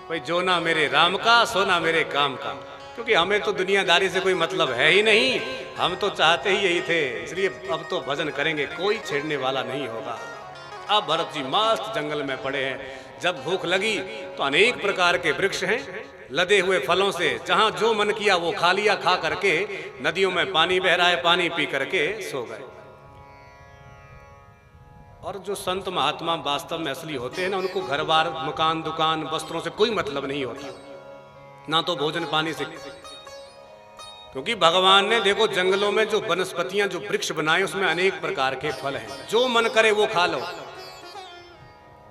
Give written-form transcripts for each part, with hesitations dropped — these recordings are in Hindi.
भाई जो ना मेरे राम का सो ना मेरे काम का, क्योंकि हमें तो दुनियादारी से कोई मतलब है ही नहीं, हम तो चाहते ही यही थे, इसलिए अब तो भजन करेंगे, कोई छेड़ने वाला नहीं होगा। अब भरत जी मस्त जंगल में पड़े हैं। जब भूख लगी तो अनेक प्रकार के वृक्ष हैं लदे हुए फलों से, जहां जो मन किया वो खा लिया, खा करके नदियों में पानी बह रहा है, पानी पी करके सो गए। और जो संत महात्मा वास्तव में असली होते हैं ना, उनको घर बार मकान दुकान वस्त्रों से कोई मतलब नहीं होता, ना तो भोजन पानी से, क्योंकि भगवान ने देखो जंगलों में जो वनस्पतियां जो वृक्ष बनाए उसमें अनेक प्रकार के फल हैं, जो मन करे वो खा लो।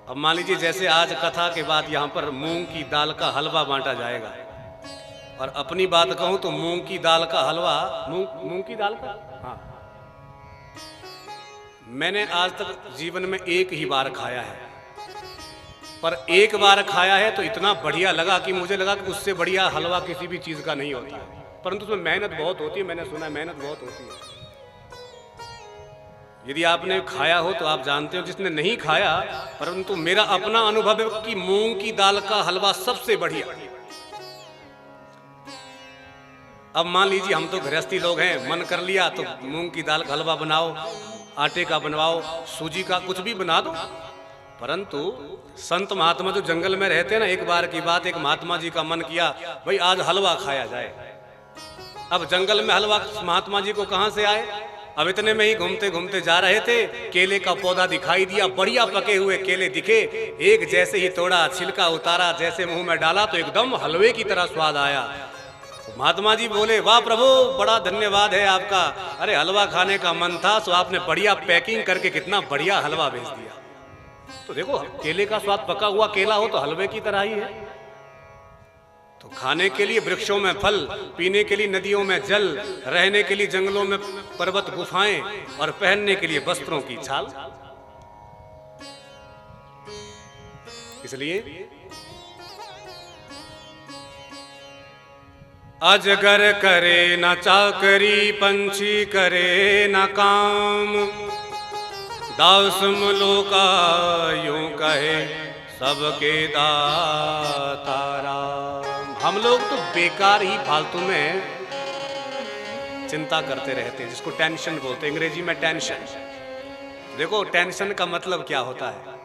अब मान लीजिए जैसे आज कथा के बाद यहाँ पर मूंग की दाल का हलवा बांटा जाएगा, और अपनी बात कहूं तो मूंग की दाल का हलवा, मूंग की दाल का, हाँ, मैंने आज तक जीवन में एक ही बार खाया है, पर एक बार खाया है तो इतना बढ़िया लगा कि मुझे लगा कि उससे बढ़िया हलवा किसी भी चीज का नहीं होता, परंतु उसमें मेहनत बहुत होती है, मैंने सुना है मेहनत बहुत होती है। यदि आपने खाया हो तो आप जानते हो, जिसने नहीं खाया, परंतु मेरा अपना अनुभव है कि मूंग की दाल का हलवा सबसे बढ़िया। अब मान लीजिए हम तो गृहस्थी लोग हैं, मन कर लिया तो मूंग की दाल का हलवा बनाओ, आटे का बनवाओ, सूजी का, कुछ भी बना दो, परंतु संत महात्मा जो जंगल में रहते हैं ना, एक बार की बात, एक महात्मा जी का मन किया भाई आज हलवा खाया जाए। अब जंगल में हलवा महात्मा जी को कहां से आए? अब इतने में ही घूमते घूमते जा रहे थे, केले का पौधा दिखाई दिया, बढ़िया पके हुए केले दिखे, एक जैसे ही तोड़ा, छिलका उतारा, जैसे मुंह में डाला तो एकदम हलवे की तरह स्वाद आया। तो महात्मा जी बोले वाह प्रभु, बड़ा धन्यवाद है आपका, अरे हलवा खाने का मन था तो आपने बढ़िया पैकिंग करके कितना बढ़िया हलवा भेज दिया। तो देखो केले का स्वाद, पका हुआ केला हो तो हलवे की तरह ही है। तो खाने के लिए वृक्षों में फल, पीने के लिए नदियों में जल, रहने के लिए जंगलों में पर्वत गुफाएं, और पहनने के लिए वस्त्रों की छाल। इसलिए अजगर करे न चाकरी, पंछी करे न काम, दास मुलोका यूं कहे सबके दाता राम। हम लोग तो बेकार ही फालतू में चिंता करते रहते हैं, जिसको टेंशन बोलते हैं, अंग्रेजी में टेंशन। देखो टेंशन का मतलब क्या होता है?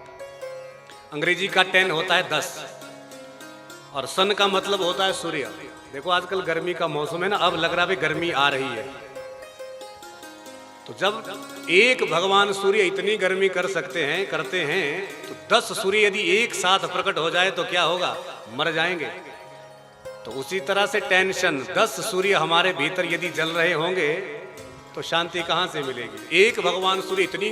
अंग्रेजी का 10 होता है 10, और सन का मतलब होता है सूर्य। देखो आजकल गर्मी का मौसम है ना, अब लग रहा है गर्मी आ रही है, तो जब एक भगवान सूर्य इतनी गर्मी कर सकते हैं, करते हैं, तो 10 सूर्य यदि एक साथ प्रकट हो जाए तो क्या होगा? मर जाएंगे। तो उसी तरह से टेंशन, 10 सूर्य हमारे भीतर यदि जल रहे होंगे तो शांति कहां से मिलेगी? एक भगवान सूर्य इतनी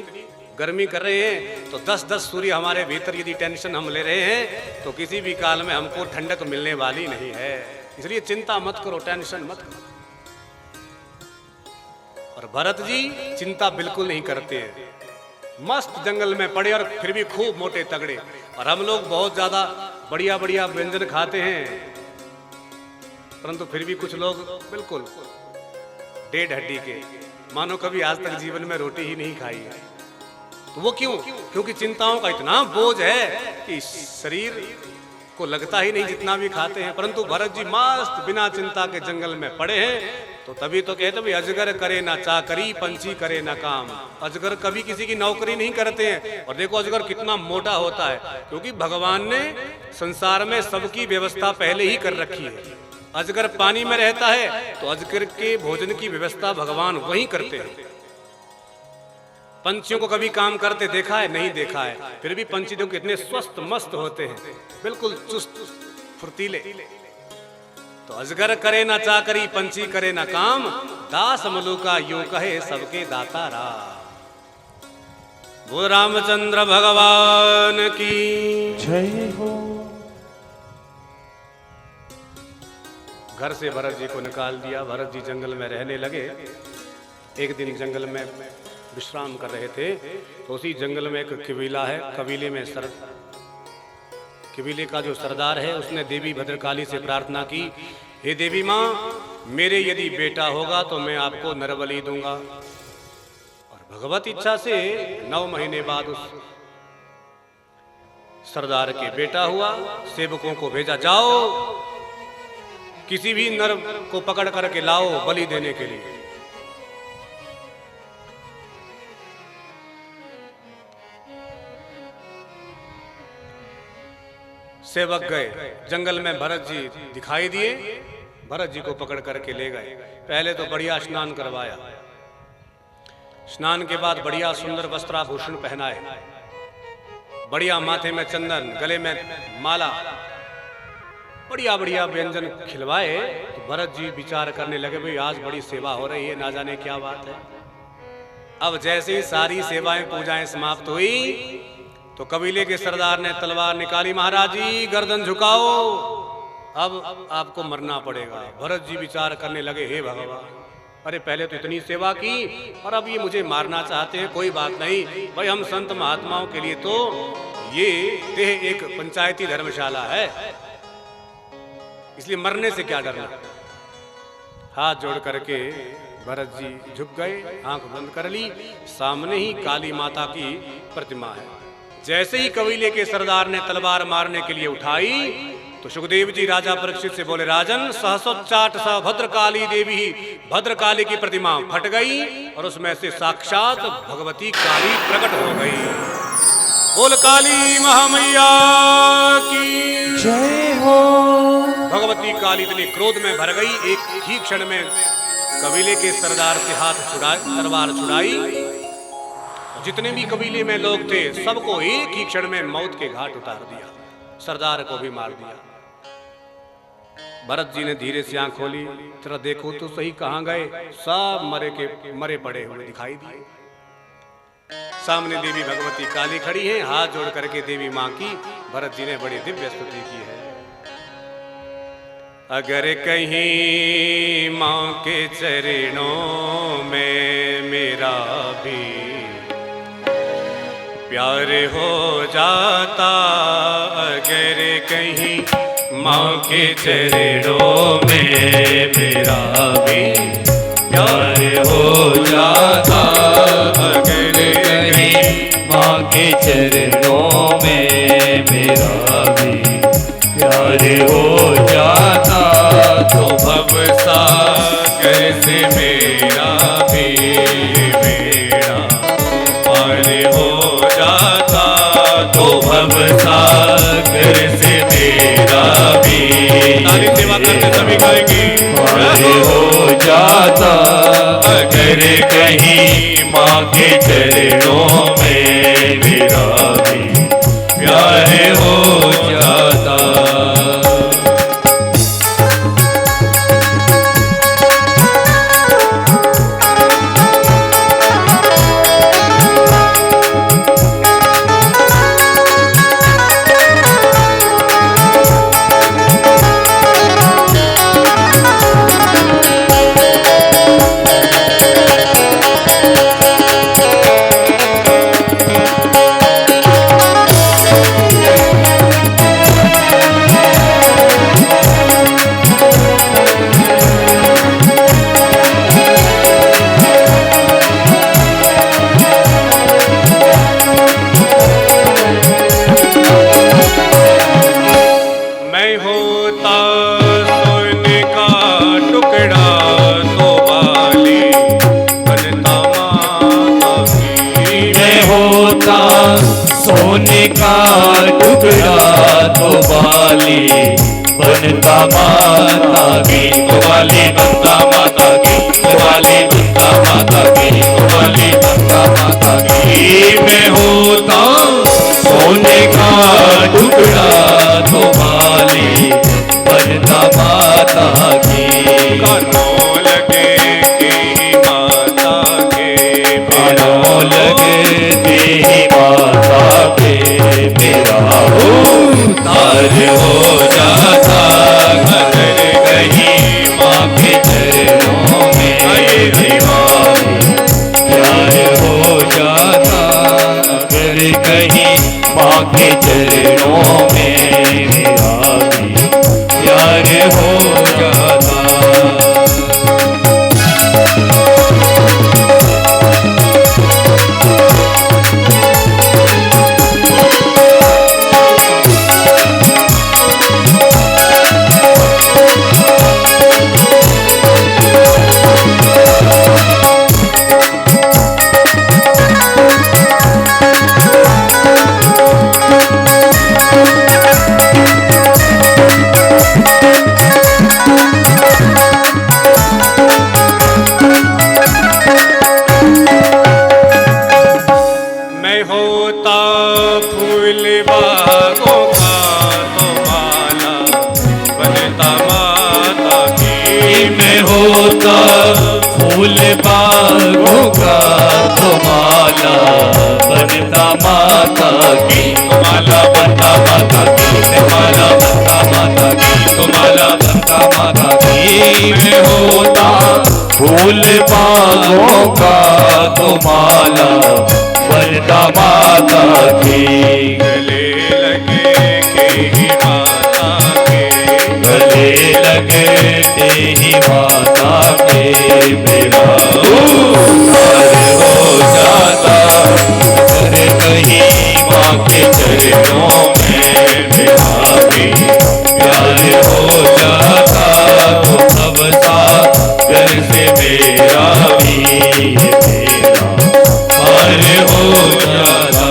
गर्मी कर रहे हैं, तो 10-10 सूर्य हमारे भीतर यदि टेंशन हम ले रहे हैं तो किसी भी काल में हमको ठंडक मिलने वाली नहीं है। इसलिए चिंता मत करो, टेंशन मत करो। और भरत जी चिंता बिल्कुल नहीं करते हैं, मस्त जंगल में पड़े और फिर भी खूब मोटे तगड़े। और हम लोग बहुत ज्यादा बढ़िया बढ़िया व्यंजन खाते हैं, परंतु फिर भी कुछ लोग बिल्कुल डेढ़ हड्डी के, मानो कभी आज तक जीवन में रोटी ही नहीं खाई है। तो वो क्यों? क्योंकि चिंताओं का इतना बोझ है कि शरीर को लगता ही नहीं जितना भी खाते हैं। परंतु भरत जी मस्त बिना चिंता के जंगल में पड़े हैं, तो तभी तो कहते भाई अजगर करे ना चाकरी, पंछी करे ना काम। अजगर कभी किसी की नौकरी नहीं करते हैं, और देखो अजगर कितना मोटा होता है, क्योंकि भगवान ने संसार में सबकी व्यवस्था पहले ही कर रखी है। अजगर पानी में रहता है तो अजगर के भोजन की व्यवस्था भगवान वही करते हैं। पंछियों को कभी काम करते देखा है? नहीं देखा है, फिर भी पंछी जो कितने स्वस्थ मस्त होते हैं, बिल्कुल चुस्त फुर्तीले। तो अजगर करे ना चाकरी, पंछी करे ना काम, दास मलुका यूं कहे सबके दाता राम। वो रामचंद्र भगवान की जय हो। घर से भरत जी को निकाल दिया, भरत जी जंगल में रहने लगे। एक दिन जंगल में विश्राम कर रहे थे, तो उसी जंगल में एक कबीला है, कबीले में कबीले का जो सरदार है उसने देवी भद्रकाली से प्रार्थना की, हे देवी माँ, मेरे यदि बेटा होगा तो मैं आपको नरबलि दूंगा। और भगवत इच्छा से 9 महीने बाद उस सरदार के बेटा हुआ। सेवकों को भेजा, जाओ किसी भी नर को पकड़ करके लाओ बलि देने के लिए। सेवक गए, जंगल में भरत जी दिखाई दिए, भरत जी को पकड़ करके ले गए। पहले तो बढ़िया स्नान करवाया, स्नान के बाद बढ़िया सुंदर वस्त्राभूषण पहनाए, बढ़िया माथे में चंदन, गले में माला, बढ़िया बढ़िया व्यंजन खिलवाए। तो भरत जी विचार करने लगे, भाई आज बड़ी सेवा हो रही है, ना जाने क्या बात है। अब जैसे ही सारी सेवाएं पूजाएं समाप्त हुई तो कबीले के सरदार ने तलवार निकाली, महाराज जी गर्दन झुकाओ, अब आपको मरना पड़ेगा। भरत जी विचार करने लगे, हे भगवान, अरे पहले तो इतनी सेवा की और अब ये मुझे मारना चाहते हैं। कोई बात नहीं भाई, हम संत महात्माओं के लिए तो ये देह एक पंचायती धर्मशाला है, इसलिए मरने से क्या डरना। हाथ जोड़ करके भरत जी झुक गए, आंख बंद कर ली, सामने ही काली माता की प्रतिमा है। जैसे ही कबीले के सरदार ने तलवार मारने के लिए उठाई तो सुखदेव जी राजा परीक्षित से बोले, राजन सहसोच्चाट स भद्रकाली देवी, भद्रकाली की प्रतिमा फट गई और उसमें से साक्षात भगवती काली प्रकट हो गई। बोल काली महामैया की जय हो। भगवती काली इतने क्रोध में भर गई, एक ही क्षण में कबीले के सरदार के हाथ तलवार छुड़ाई। जितने भी कबीले में लोग थे सबको एक ही क्षण में मौत के घाट उतार दिया, सरदार को भी मार दिया। भरत जी ने धीरे से आंख खोली, जरा देखो तो सही कहां गए, सब मरे पड़े हुए दिखाई दिए। सामने देवी भगवती काली खड़ी है, हाथ जोड़ करके देवी मां की भरत जी ने बड़ी दिव्य स्तुति की है। अगर कहीं मां के चरणों में मेरा भी प्यार हो जाता, अगर कहीं माँ के चरणों में मेरा भी प्यार हो जाता, अगर कहीं माँ के चरणों में मेरा भी प्यार हो जाता, तो भवसागर से मेरा भी बेड़ा पार हो जाता, तो भवसागर से मेरा भी सेवा करते सभी गाएंगे, पार हो जाता, अगर कहीं माँ के चरणों में मेरा भी प्यार हो जाता। सोने का टुकड़ा तो बाली बनता माता की, तो बाली बनता माता की, तो बाली बनता माता की, तो बाली बनता माता की। मैं होता सोने का टुकड़ा तो बाली बनता माता की। कानों लगे की माता के, कानों लगे दी माता के, मेरा उद्धार हो जाता, अगर कहीं माँ के चरणों में प्यार हो जाता, अगर कहीं माँ के चरणों में फूल बागों का तो माला बनता माता की, माला बनता माता की, माला बनता माता की, तो माला बनता माता की में होता फूल बागों का तो माला बनता माता की। गले लगे के ही माता के, गले लगे ही माता के मेरा उद्धार हो जाता, अगर कहीं माँ के चरणों में मेरा भी प्यार हो जाता, तो सब सा घर से मेरा भी मेरा पार हो जाता।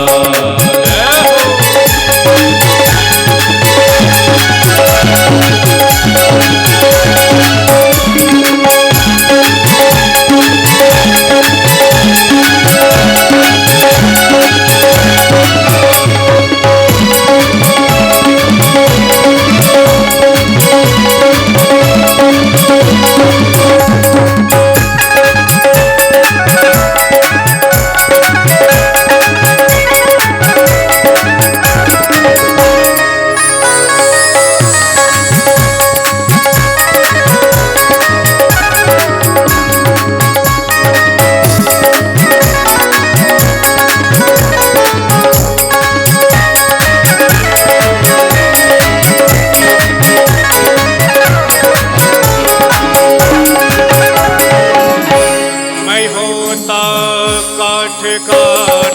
काठ का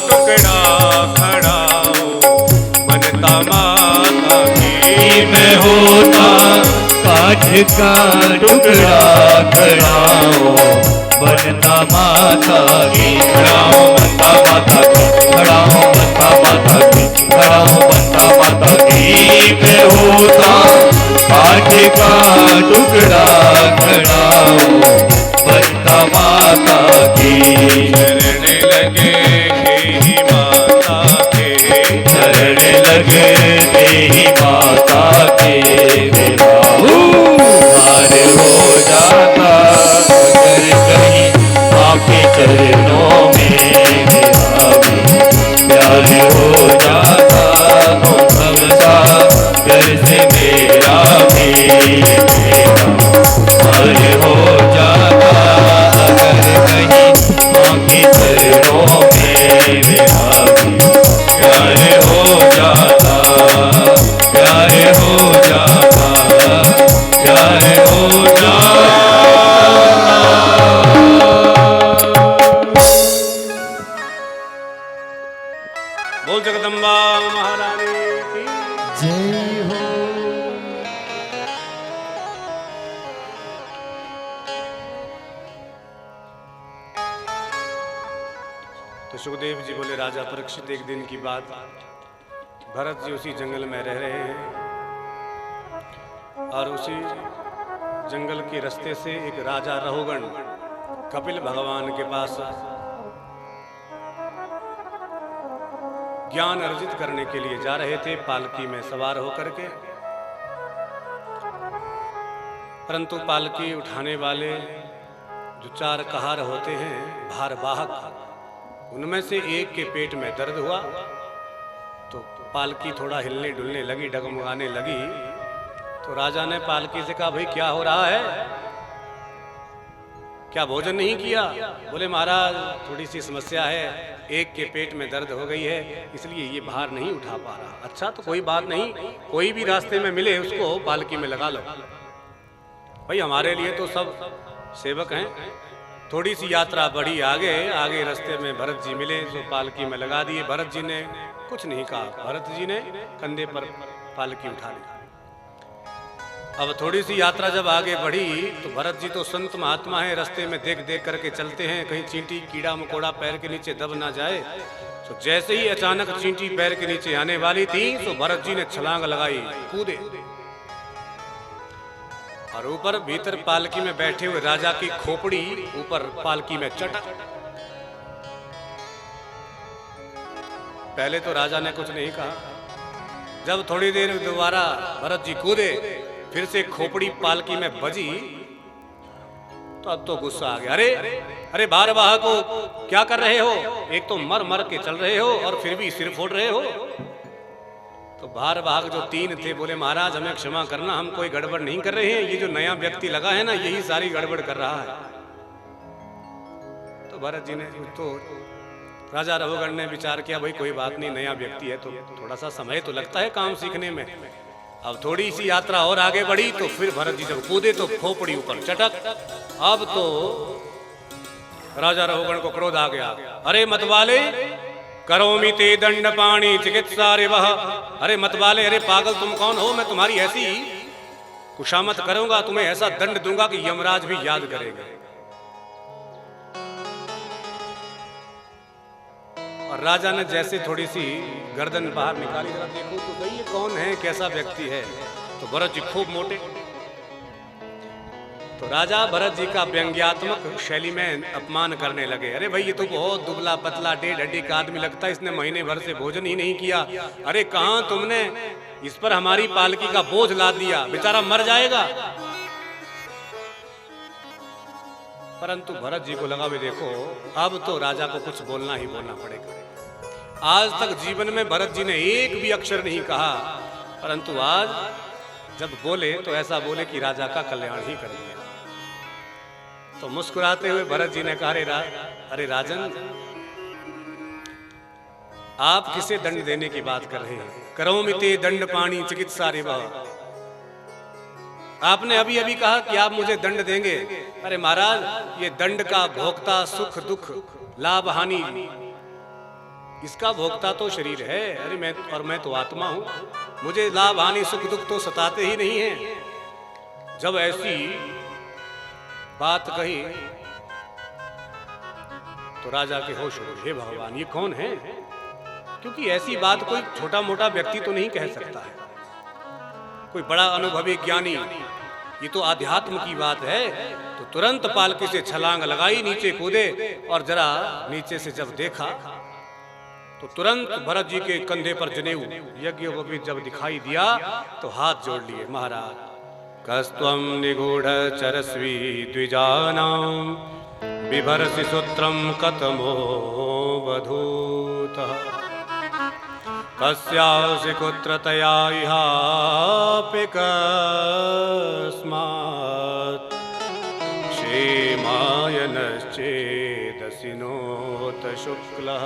टुकड़ा खड़ा बनता माता की, मैं होता काठ का टुकड़ा खड़ा बनता माता की, खड़ा बनता माता की, खड़ा बनता माता की, खड़ा बनता माता की। मैं होता काठ का टुकड़ा खड़ा बनता माता की। चरण लगे ही माता के, चरण लगे ही माता के मेरा उद्धार हो जाता, अगर कहीं आपके चरणों में मेरा भी प्यार हो जाता, तो सब सा घर से मेरा भी मेरा प्यार हो जाता, अगर कहीं आपके चरणों में मेरा भी प्यार हो जाता, प्यार हो जाता, प्यार हो जाता। बोल जगदम्बा महारानी की जय हो। तो सुखदेव जी बोले, राजा परीक्षित, एक दिन की बात, भरत जी उसी जंगल में रह रहे हैं और उसी जंगल के रास्ते से एक राजा रहुगण कपिल भगवान के पास ज्ञान अर्जित करने के लिए जा रहे थे, पालकी में सवार होकर के। परंतु पालकी उठाने वाले जो चार कहार होते हैं, भारवाहक, उनमें से एक के पेट में दर्द हुआ तो पालकी थोड़ा हिलने डुलने लगी, डगमगाने लगी। तो राजा ने पालकी से कहा, भाई क्या हो रहा है, क्या भोजन नहीं किया? बोले, महाराज थोड़ी सी समस्या है, एक के पेट में दर्द हो गई है, इसलिए ये भार नहीं उठा पा रहा। अच्छा तो कोई बात नहीं, कोई भी रास्ते में मिले उसको पालकी में लगा लो। भाई हमारे लिए तो सब सेवक हैं। थोड़ी सी यात्रा बढ़ी आगे, आगे रास्ते में भरत जी मिले तो पालकी में लगा दिए। भरत जी ने कुछ नहीं कहा, भरत जी ने कंधे पर पालकी उठा ली। अब थोड़ी सी यात्रा जब आगे बढ़ी तो भरत जी तो संत महात्मा है, रास्ते में देख देख करके चलते हैं, कहीं चींटी कीड़ा मकोड़ा पैर के नीचे दब ना जाए। तो जैसे ही अचानक चींटी पैर के नीचे आने वाली थी तो भरत जी ने छलांग लगाई, कूदे और ऊपर भीतर पालकी में बैठे हुए राजा की खोपड़ी ऊपर पालकी में चटक। पहले तो राजा ने कुछ नहीं कहा। जब थोड़ी देर दोबारा भरत जी कूदे, फिर से खोपड़ी पालकी में बजी तो अब तो गुस्सा आ गया। अरे अरे भारवाह को क्या कर रहे हो? एक तो मर मर के चल रहे हो और फिर भी सिर फोड़ रहे हो। तो भारवाह जो 3 थे बोले महाराज हमें क्षमा करना, हम कोई गड़बड़ नहीं कर रहे हैं, ये जो नया व्यक्ति लगा है ना यही सारी गड़बड़ कर रहा है। तो भरत जी ने तो राजा रघुगण ने विचार किया भाई कोई बात नहीं, नया व्यक्ति है तो थोड़ा सा समय तो लगता है काम सीखने में। अब थोड़ी सी यात्रा और आगे बढ़ी तो फिर भरत जी जब कूदे तो खोपड़ी ऊपर चटक। अब तो राजा रघुगण को क्रोध आ गया। अरे मतवाले करोमि ते दंड पाणी चिकित्सा रे वह। अरे मतवाले, अरे पागल तुम कौन हो? मैं तुम्हारी ऐसी कुशामत करूंगा, तुम्हें ऐसा दंड दूंगा कि यमराज भी याद करेगा। और राजा ने जैसे थोड़ी सी गर्दन बाहर निकाली, जरा देखो तो भाई ये कौन है, कैसा व्यक्ति है। तो भरत जी खूब मोटे। तो राजा भरत जी का व्यंग्यात्मक शैली में अपमान करने लगे। अरे भाई ये तो बहुत दुबला पतला 1.5 हड्डी का आदमी लगता है, इसने महीने भर से भोजन ही नहीं किया। अरे कहां तुमने इस पर हमारी पालकी का बोझ लाद दिया, बेचारा मर जाएगा। परंतु भरत जी को लगा भी देखो अब तो राजा को कुछ बोलना ही बोलना पड़ेगा। आज तक जीवन में भरत जी ने एक भी अक्षर नहीं कहा, परंतु आज जब बोले तो ऐसा बोले कि राजा का कल्याण ही कर दिया। तो मुस्कुराते हुए भरत जी ने कहा अरे राजन, आप किसे दंड देने की बात कर रहे हैं? करोमि ते दंड पाणी चिकित्सा रे वह। आपने अभी अभी कहा कि आप मुझे दंड देंगे। अरे महाराज ये दंड का भोक्ता सुख दुख लाभ हानि इसका भोक्ता तो शरीर है। अरे मैं तो आत्मा हूं, मुझे लाभ हानि सुख दुख तो सताते ही नहीं है। जब ऐसी बात कही तो राजा के होश उड़े। हे भगवान ये कौन है? क्योंकि ऐसी बात कोई छोटा मोटा व्यक्ति तो नहीं कह सकता है, कोई बड़ा अनुभवी ज्ञानी। ये तो आध्यात्म की बात है। तो तुरंत पालकी से छलांग लगाई, नीचे कूदे और जरा नीचे से जब देखा तो तुरंत भरत जी के कंधे पर जनेऊ यज्ञोपवीत जब दिखाई दिया तो हाथ जोड़ लिए। महाराज कस्त्वं निगूढ़ चरस्वी द्विजानां बिभर्षि सूत्रं कतमो वधूतः कस्यासि कुत्र तया इहापि कस्मात् क्षेमायनश्चेदसि नोत शुक्लः।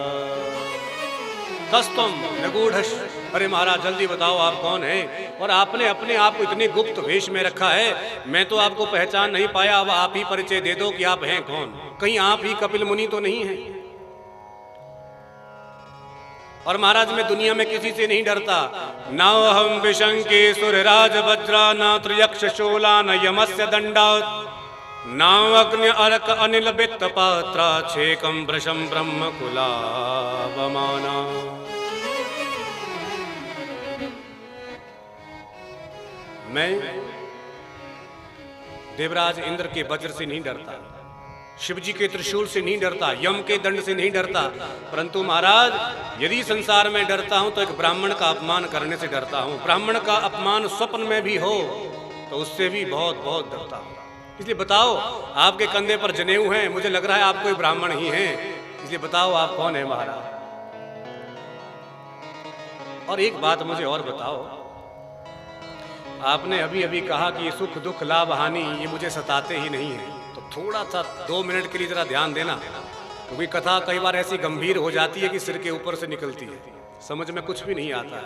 कस्तम निगूढ़। अरे महाराज जल्दी बताओ आप कौन हैं? और आपने अपने आप को इतने गुप्त वेश में रखा है, मैं तो आपको पहचान नहीं पाया। अब आप ही परिचय दे दो कि आप हैं कौन। कहीं आप ही कपिल मुनि तो नहीं हैं? और महाराज मैं दुनिया में किसी से नहीं डरता। न हम विशंके सुरराज वज्रा न त्रियक्ष शोला न यमस्य दंडा न अग्नि अर्क अनिल वित्त पात्रा छेकम वृषम ब्रह्म कुलावमाना। मैं देवराज इंद्र के वज्र से नहीं डरता, शिवजी के त्रिशूल से नहीं डरता, यम के दंड से नहीं डरता, परंतु महाराज यदि संसार में डरता हूं तो एक ब्राह्मण का अपमान करने से डरता हूं। ब्राह्मण का अपमान स्वप्न में भी हो तो उससे भी बहुत बहुत डरता हूं। इसलिए बताओ आपके कंधे पर जनेऊ हैं, मुझे लग रहा है आप कोई ब्राह्मण ही हैं, इसलिए बताओ आप कौन है महाराज। और एक बात मुझे और बताओ, आपने अभी अभी कहा कि ये सुख दुख लाभ हानि ये मुझे सताते ही नहीं है, तो थोड़ा सा 2 मिनट के लिए जरा ध्यान देना, क्योंकि कथा कई बार ऐसी गंभीर हो जाती है कि सिर के ऊपर से निकलती है, समझ में कुछ भी नहीं आता है।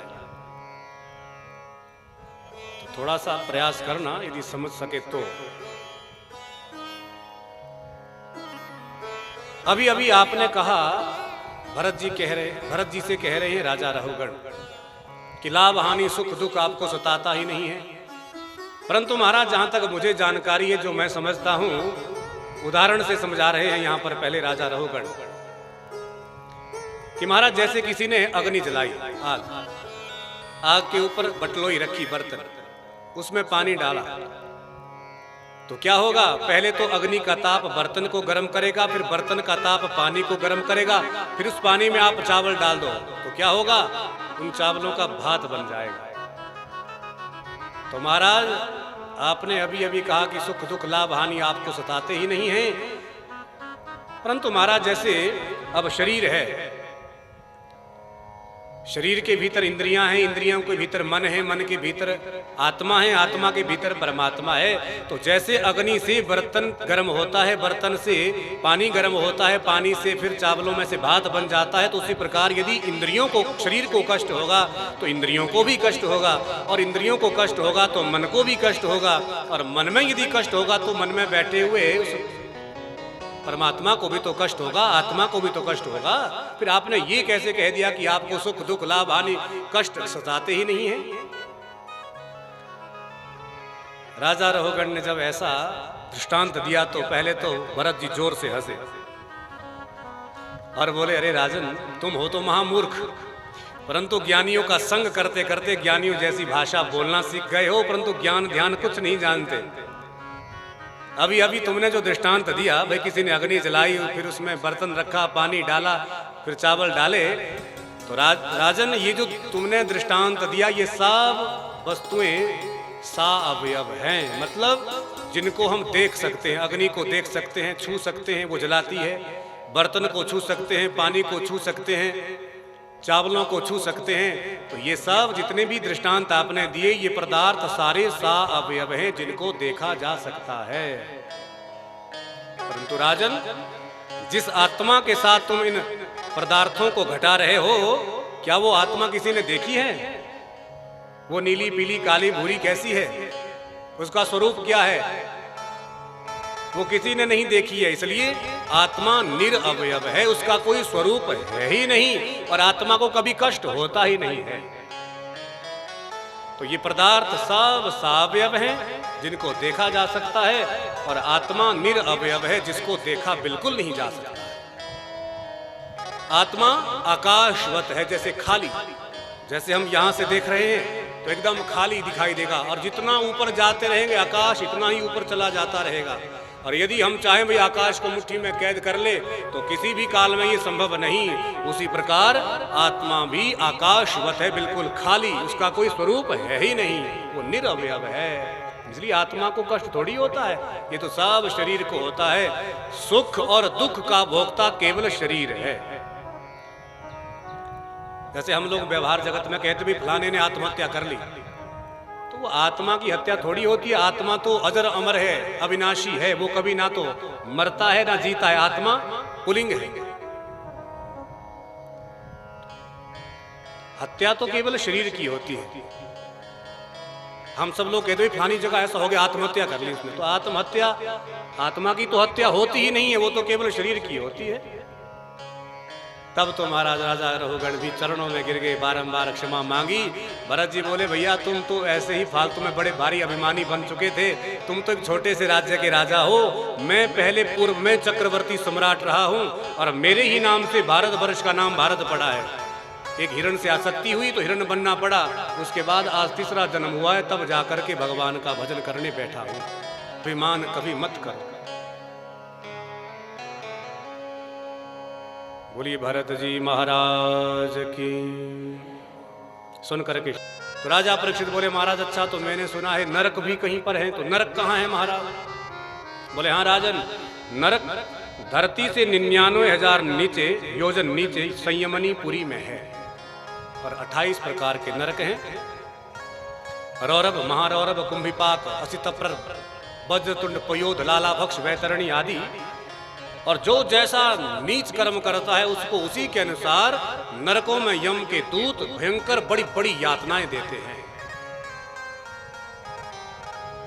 तो थोड़ा सा प्रयास करना यदि समझ सके तो। अभी अभी आपने कहा, भरत जी से कह रहे हैं राजा रघुगण कि लाभ हानि सुख दुख आपको सताता ही नहीं है। परंतु महाराज जहां तक मुझे जानकारी है, जो मैं समझता हूं, उदाहरण से समझा रहे हैं यहां पर पहले राजा रघुगण कि महाराज जैसे किसी ने अग्नि जलाई, आग के ऊपर बटलोई रखी, बर्तन, उसमें पानी डाला, तो क्या होगा? पहले तो अग्नि का ताप बर्तन को गर्म करेगा, फिर बर्तन का ताप पानी को गर्म करेगा, फिर उस पानी में आप चावल डाल दो तो क्या होगा? उन चावलों का भात बन जाएगा। तो महाराज आपने अभी अभी कहा कि सुख दुख लाभ हानि आपको सताते ही नहीं हैं, परंतु महाराज जैसे अब शरीर है, शरीर के भीतर इंद्रियां हैं, इंद्रियों के भीतर मन है, मन के भीतर आत्मा है, आत्मा के भीतर परमात्मा है। तो जैसे अग्नि से बर्तन गर्म होता है, बर्तन से पानी गर्म होता है, पानी से फिर चावलों में से भात बन जाता है, तो उसी प्रकार यदि इंद्रियों को, शरीर को कष्ट होगा तो इंद्रियों को भी कष्ट होगा, और इंद्रियों को कष्ट होगा तो मन को भी कष्ट होगा, और मन में यदि कष्ट होगा तो मन में बैठे हुए उस परमात्मा को भी तो कष्ट होगा, आत्मा को भी तो कष्ट होगा। फिर आपने ये कैसे कह दिया कि आपको सुख दुख लाभ हानि कष्ट सताते ही नहीं है? राजा रहुगण ने जब ऐसा दृष्टांत दिया तो पहले तो भरत जी जोर से हंसे और बोले, अरे राजन, तुम हो तो महामूर्ख, परंतु ज्ञानियों का संग करते करते ज्ञानियों जैसी भाषा बोलना सीख गए हो, परंतु ज्ञान ध्यान कुछ नहीं जानते। अभी अभी तुमने जो दृष्टांत दिया, भाई किसी ने अग्नि जलाई, फिर उसमें बर्तन रखा, पानी डाला, फिर चावल डाले, तो राजन ये जो तुमने दृष्टांत दिया ये सब वस्तुएं सा अवयव हैं, मतलब जिनको हम देख सकते हैं। अग्नि को देख सकते हैं, छू सकते हैं, वो जलाती है, बर्तन को छू सकते हैं, पानी को छू सकते हैं, चावलों को छू सकते हैं। तो ये सब जितने भी दृष्टांत आपने दिए, ये पदार्थ सारे सा अवयव हैं जिनको देखा जा सकता है। परंतु राजन, जिस आत्मा के साथ तुम इन पदार्थों को घटा रहे हो, क्या वो आत्मा किसी ने देखी है? वो नीली पीली काली भूरी कैसी है, उसका स्वरूप क्या है, वो किसी ने नहीं देखी है। इसलिए आत्मा निरअवयव है, उसका कोई स्वरूप है ही नहीं, और आत्मा को कभी कष्ट होता ही नहीं है। तो ये पदार्थ सब सावयव हैं जिनको देखा जा सकता है, और आत्मा निरअवयव है जिसको देखा बिल्कुल नहीं जा सकता। आत्मा आकाशवत है, जैसे खाली, जैसे हम यहां से देख रहे हैं तो एकदम खाली दिखाई देगा, और जितना ऊपर जाते रहेंगे आकाश इतना ही ऊपर चला जाता रहेगा। और यदि हम चाहें भाई आकाश को मुट्ठी में कैद कर ले तो किसी भी काल में ये संभव नहीं। उसी प्रकार आत्मा भी आकाशवत है, बिल्कुल खाली, उसका कोई स्वरूप है ही नहीं, वो निरअवयव है। इसलिए आत्मा को कष्ट थोड़ी होता है, ये तो सब शरीर को होता है। सुख और दुख का भोक्ता केवल शरीर है। जैसे हम लोग व्यवहार जगत में कहते भी फलाने ने आत्महत्या कर ली, तो वो आत्मा की हत्या थोड़ी होती है। आत्मा तो अजर अमर है, अविनाशी है, वो कभी ना तो मरता है ना जीता है। आत्मा पुलिंग है, हत्या तो केवल शरीर की होती है। हम सब लोग कहते हैं फलानी जगह ऐसा हो गया, आत्महत्या कर ली उसने, तो आत्महत्या, आत्मा की तो हत्या होती ही नहीं है, वो तो केवल शरीर की होती है। तब तो महाराज राजा रहुगण भी चरणों में गिर गए, बारंबार क्षमा मांगी। भरत जी बोले, भैया तुम तो ऐसे ही फालतू में बड़े भारी अभिमानी बन चुके थे, तुम तो एक छोटे से राज्य के राजा हो, मैं पहले पूर्व में चक्रवर्ती सम्राट रहा हूँ, और मेरे ही नाम से भारत वर्ष का नाम भारत पड़ा है। एक हिरण से आसक्ति हुई तो हिरण बनना पड़ा, उसके बाद आज तीसरा जन्म हुआ है, तब जाकर के भगवान का भजन करने बैठा हूँ। अभिमान कभी मत करो। बोलिए भरत जी महाराज की। सुन करके तो राजा परीक्षित बोले, महाराज अच्छा, तो मैंने सुना है नरक भी कहीं पर है, तो नरक कहाँ है महाराज? बोले, हाँ राजन, नरक धरती से 99,000 नीचे योजन नीचे संयमनीपुरी में है, और 28 प्रकार के नरक हैं। रौरभ, महारौरभ, कुंभिपाक, असितप्र, वज्रतुंड, पयोध, लालाभक्ष, वैतरणी आदि। और जो जैसा नीच कर्म करता है उसको उसी के अनुसार नरकों में यम के दूत भयंकर बड़ी बड़ी यातनाएं देते हैं।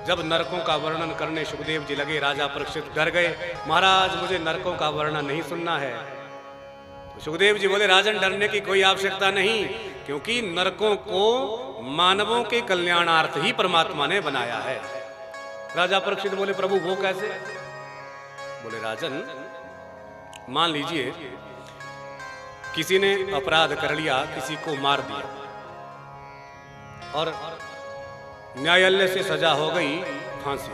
जब नरकों का वर्णन करने सुखदेव जी लगे, राजा परीक्षित डर गए, महाराज मुझे नरकों का वर्णन नहीं सुनना है। तो सुखदेव जी बोले, राजन डरने की कोई आवश्यकता नहीं, क्योंकि नरकों को मानवों के कल्याणार्थ ही परमात्मा ने बनाया है। राजा परीक्षित बोले, प्रभु वो कैसे? बोले, राजन मान लीजिए किसी ने अपराध कर लिया, किसी को मार दिया, और न्यायालय से सजा हो गई फांसी।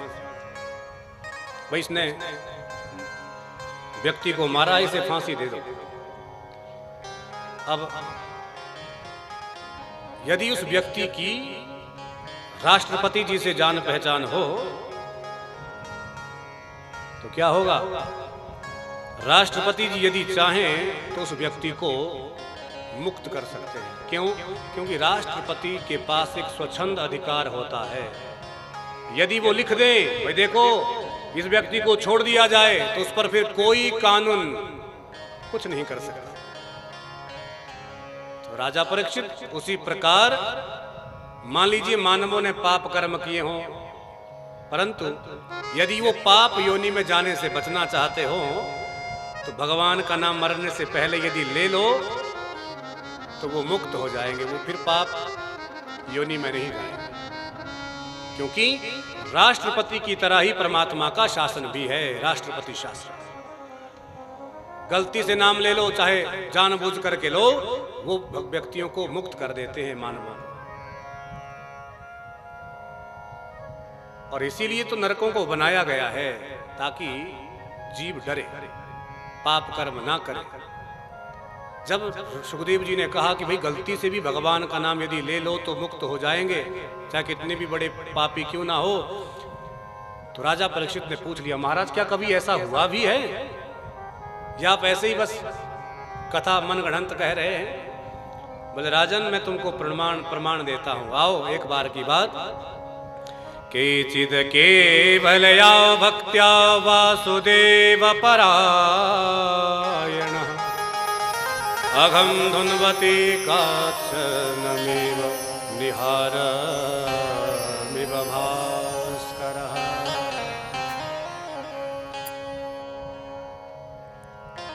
भाई इसने व्यक्ति को मारा, इसे फांसी दे दो। अब यदि उस व्यक्ति की राष्ट्रपति जी से जान पहचान हो तो क्या होगा? राष्ट्रपति जी यदि चाहें तो उस व्यक्ति को मुक्त कर सकते हैं। क्यों? क्योंकि राष्ट्रपति के पास एक स्वच्छंद अधिकार होता है। यदि वो लिख दे भाई देखो इस व्यक्ति को छोड़ दिया जाए तो उस पर फिर कोई कानून कुछ नहीं कर सकता। तो राजा परीक्षित उसी प्रकार मान लीजिए मानवों ने पाप कर्म किए हों, परंतु यदि वो पाप योनि में जाने से बचना चाहते हो तो भगवान का नाम मरने से पहले यदि ले लो तो वो मुक्त हो जाएंगे, वो फिर पाप योनि में नहीं जाएंगे। क्योंकि राष्ट्रपति की तरह ही परमात्मा का शासन भी है, राष्ट्रपति शासन। गलती से नाम ले लो चाहे जानबूझ करके लो, वो व्यक्तियों को मुक्त कर देते हैं मानव। और इसीलिए तो नरकों को बनाया गया है ताकि जीव डरे, पाप कर्म ना करे। जब सुखदेव जी ने कहा कि भाई गलती से भी भगवान का नाम यदि ले लो तो मुक्त हो जाएंगे, चाहे कितने भी बड़े पापी क्यों ना हो, तो राजा परीक्षित ने पूछ लिया महाराज क्या कभी ऐसा हुआ भी है या आप ऐसे ही बस कथा मनगढ़ंत कह रहे हैं? बोले राजन मैं तुमको प्रमाण देता हूं, आओ एक बार की बात। केचिद केवलया भक्त्या वासुदेव परायण अघम धुन्वते काचनमेव निहारमिव भास्करः।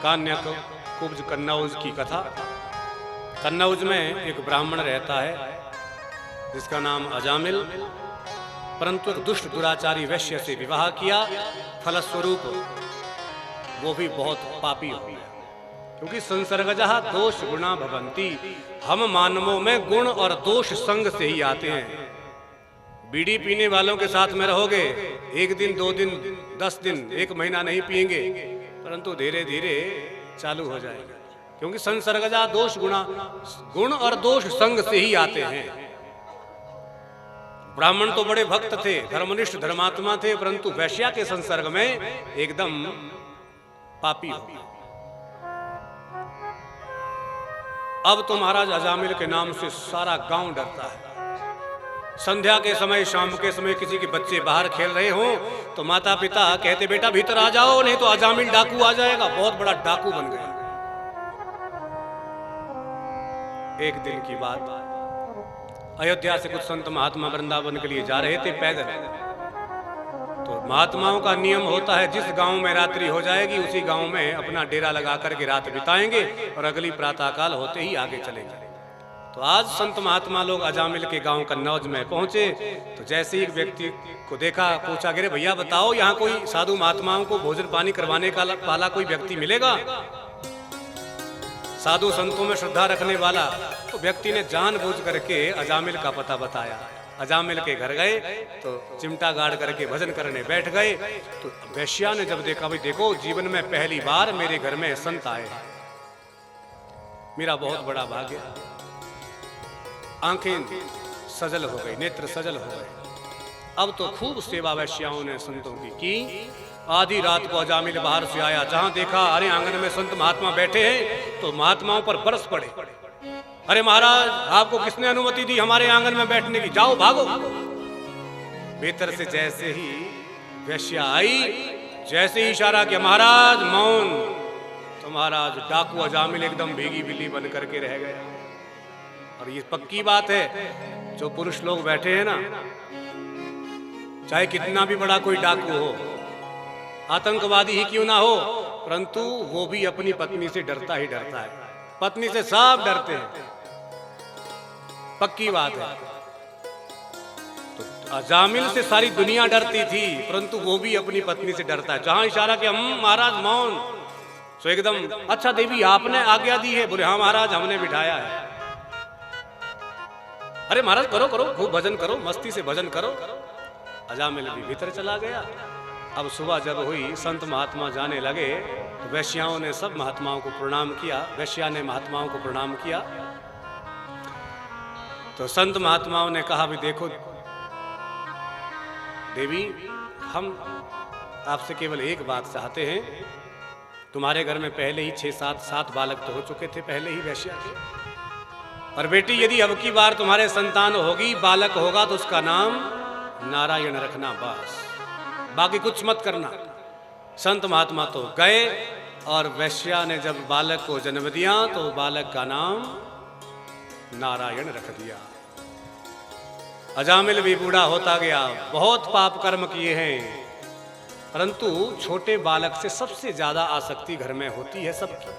कान्यक कुब्ज कन्नौज की कथा। कन्नौज में एक ब्राह्मण रहता है जिसका नाम अजामिल, परंतु एक दुष्ट दुराचारी वैश्य से विवाह किया, फलस्वरूप वो भी बहुत पापी हो गया। क्योंकि संसर्गजः दोष गुणा भवन्ति, हम मानवों में गुण और दोष संग से ही आते हैं। बीड़ी पीने वालों के साथ में रहोगे, एक दिन 2 दिन 10 दिन 1 महीना नहीं पिएंगे, परंतु धीरे धीरे चालू हो जाएगा। क्योंकि संसर्गजः दोष गुणा, गुण और दोष संग से ही आते हैं। ब्राह्मण तो बड़े भक्त थे, धर्मनिष्ठ धर्मात्मा थे, परंतु वैश्या के संसर्ग में एकदम पापी हो गया। अब तो महाराज अजामिल के नाम से सारा गांव डरता है। संध्या के समय, शाम के समय किसी के बच्चे बाहर खेल रहे हो तो माता पिता कहते बेटा भीतर आ जाओ, नहीं तो अजामिल डाकू आ जाएगा। बहुत बड़ा डाकू बन गया। एक दिन की बात, अयोध्या से कुछ संत महात्मा वृंदावन के लिए जा रहे थे पैदल। तो महात्माओं का नियम होता है जिस गांव में रात्रि हो जाएगी उसी गांव में अपना डेरा लगा करके रात बिताएंगे और अगली प्रातःकाल होते ही आगे चलेंगे। तो आज संत महात्मा लोग अजामिल के गांव कन्नौज में पहुंचे तो जैसे ही एक व्यक्ति को देखा, पूछा कि भैया बताओ यहाँ कोई साधु महात्माओं को भोजन पानी करवाने का वाला कोई व्यक्ति मिलेगा, साधु संतों में श्रद्धा रखने वाला? तो व्यक्ति ने जानबूझ करके अजामिल का पता बताया। अजामिल के घर गए तो चिमटा गाड़ करके भजन करने बैठ गए। तो वैश्या ने जब देखा, भाई देखो जीवन में पहली बार मेरे घर में संत आए, मेरा बहुत बड़ा भाग्य। आंखें सजल हो गई, नेत्र सजल हो गए। अब तो खूब सेवा वैश्याओं ने संतों की। आधी रात को अजामिल बाहर से आया, जहां देखा अरे आंगन में संत महात्मा बैठे हैं तो महात्माओं पर बरस पड़े। अरे महाराज आपको किसने अनुमति दी हमारे आंगन में बैठने की, जाओ भागो। भीतर से जैसे ही वैश्या आई, जैसे ही इशारा किया महाराज मौन, तो महाराज डाकू अजामिल एकदम भीगी बिल्ली बन करके रह गया। और ये पक्की बात है, जो पुरुष लोग बैठे हैं ना, चाहे कितना भी बड़ा कोई डाकू हो, आतंकवादी ही क्यों ना हो, परंतु वो भी अपनी पत्नी से डरता ही डरता है। पत्नी से सब डरते हैं, पक्की बात है। तो अजामिल से सारी दुनिया डरती थी, परंतु वो भी अपनी पत्नी से डरता है। जहां इशारा किया महाराज मौन, तो एकदम अच्छा देवी आपने आज्ञा दी है? बोले हाँ महाराज हमने बिठाया है। अरे महाराज करो करो, खूब भजन करो, मस्ती से भजन करो। अजामिल भी भीतर चला गया। अब सुबह जब हुई, संत महात्मा जाने लगे तो वैश्याओं ने सब महात्माओं को प्रणाम किया। वैश्या ने महात्माओं को प्रणाम किया तो संत महात्माओं ने कहा भी देखो देवी, हम आपसे केवल एक बात चाहते हैं। तुम्हारे घर में पहले ही 6-7 बालक तो हो चुके थे पहले ही वैश्या के, और बेटी यदि अब की बार तुम्हारे संतान होगी, बालक होगा तो उसका नाम नारायण रखना, बस, बाकी कुछ मत करना। संत महात्मा तो गए, और वैश्या ने जब बालक को जन्म दिया तो बालक का नाम नारायण रख दिया। अजामिल भी बूढ़ा होता गया, बहुत पाप कर्म किए हैं, परंतु छोटे बालक से सबसे ज्यादा आसक्ति घर में होती है सबकी।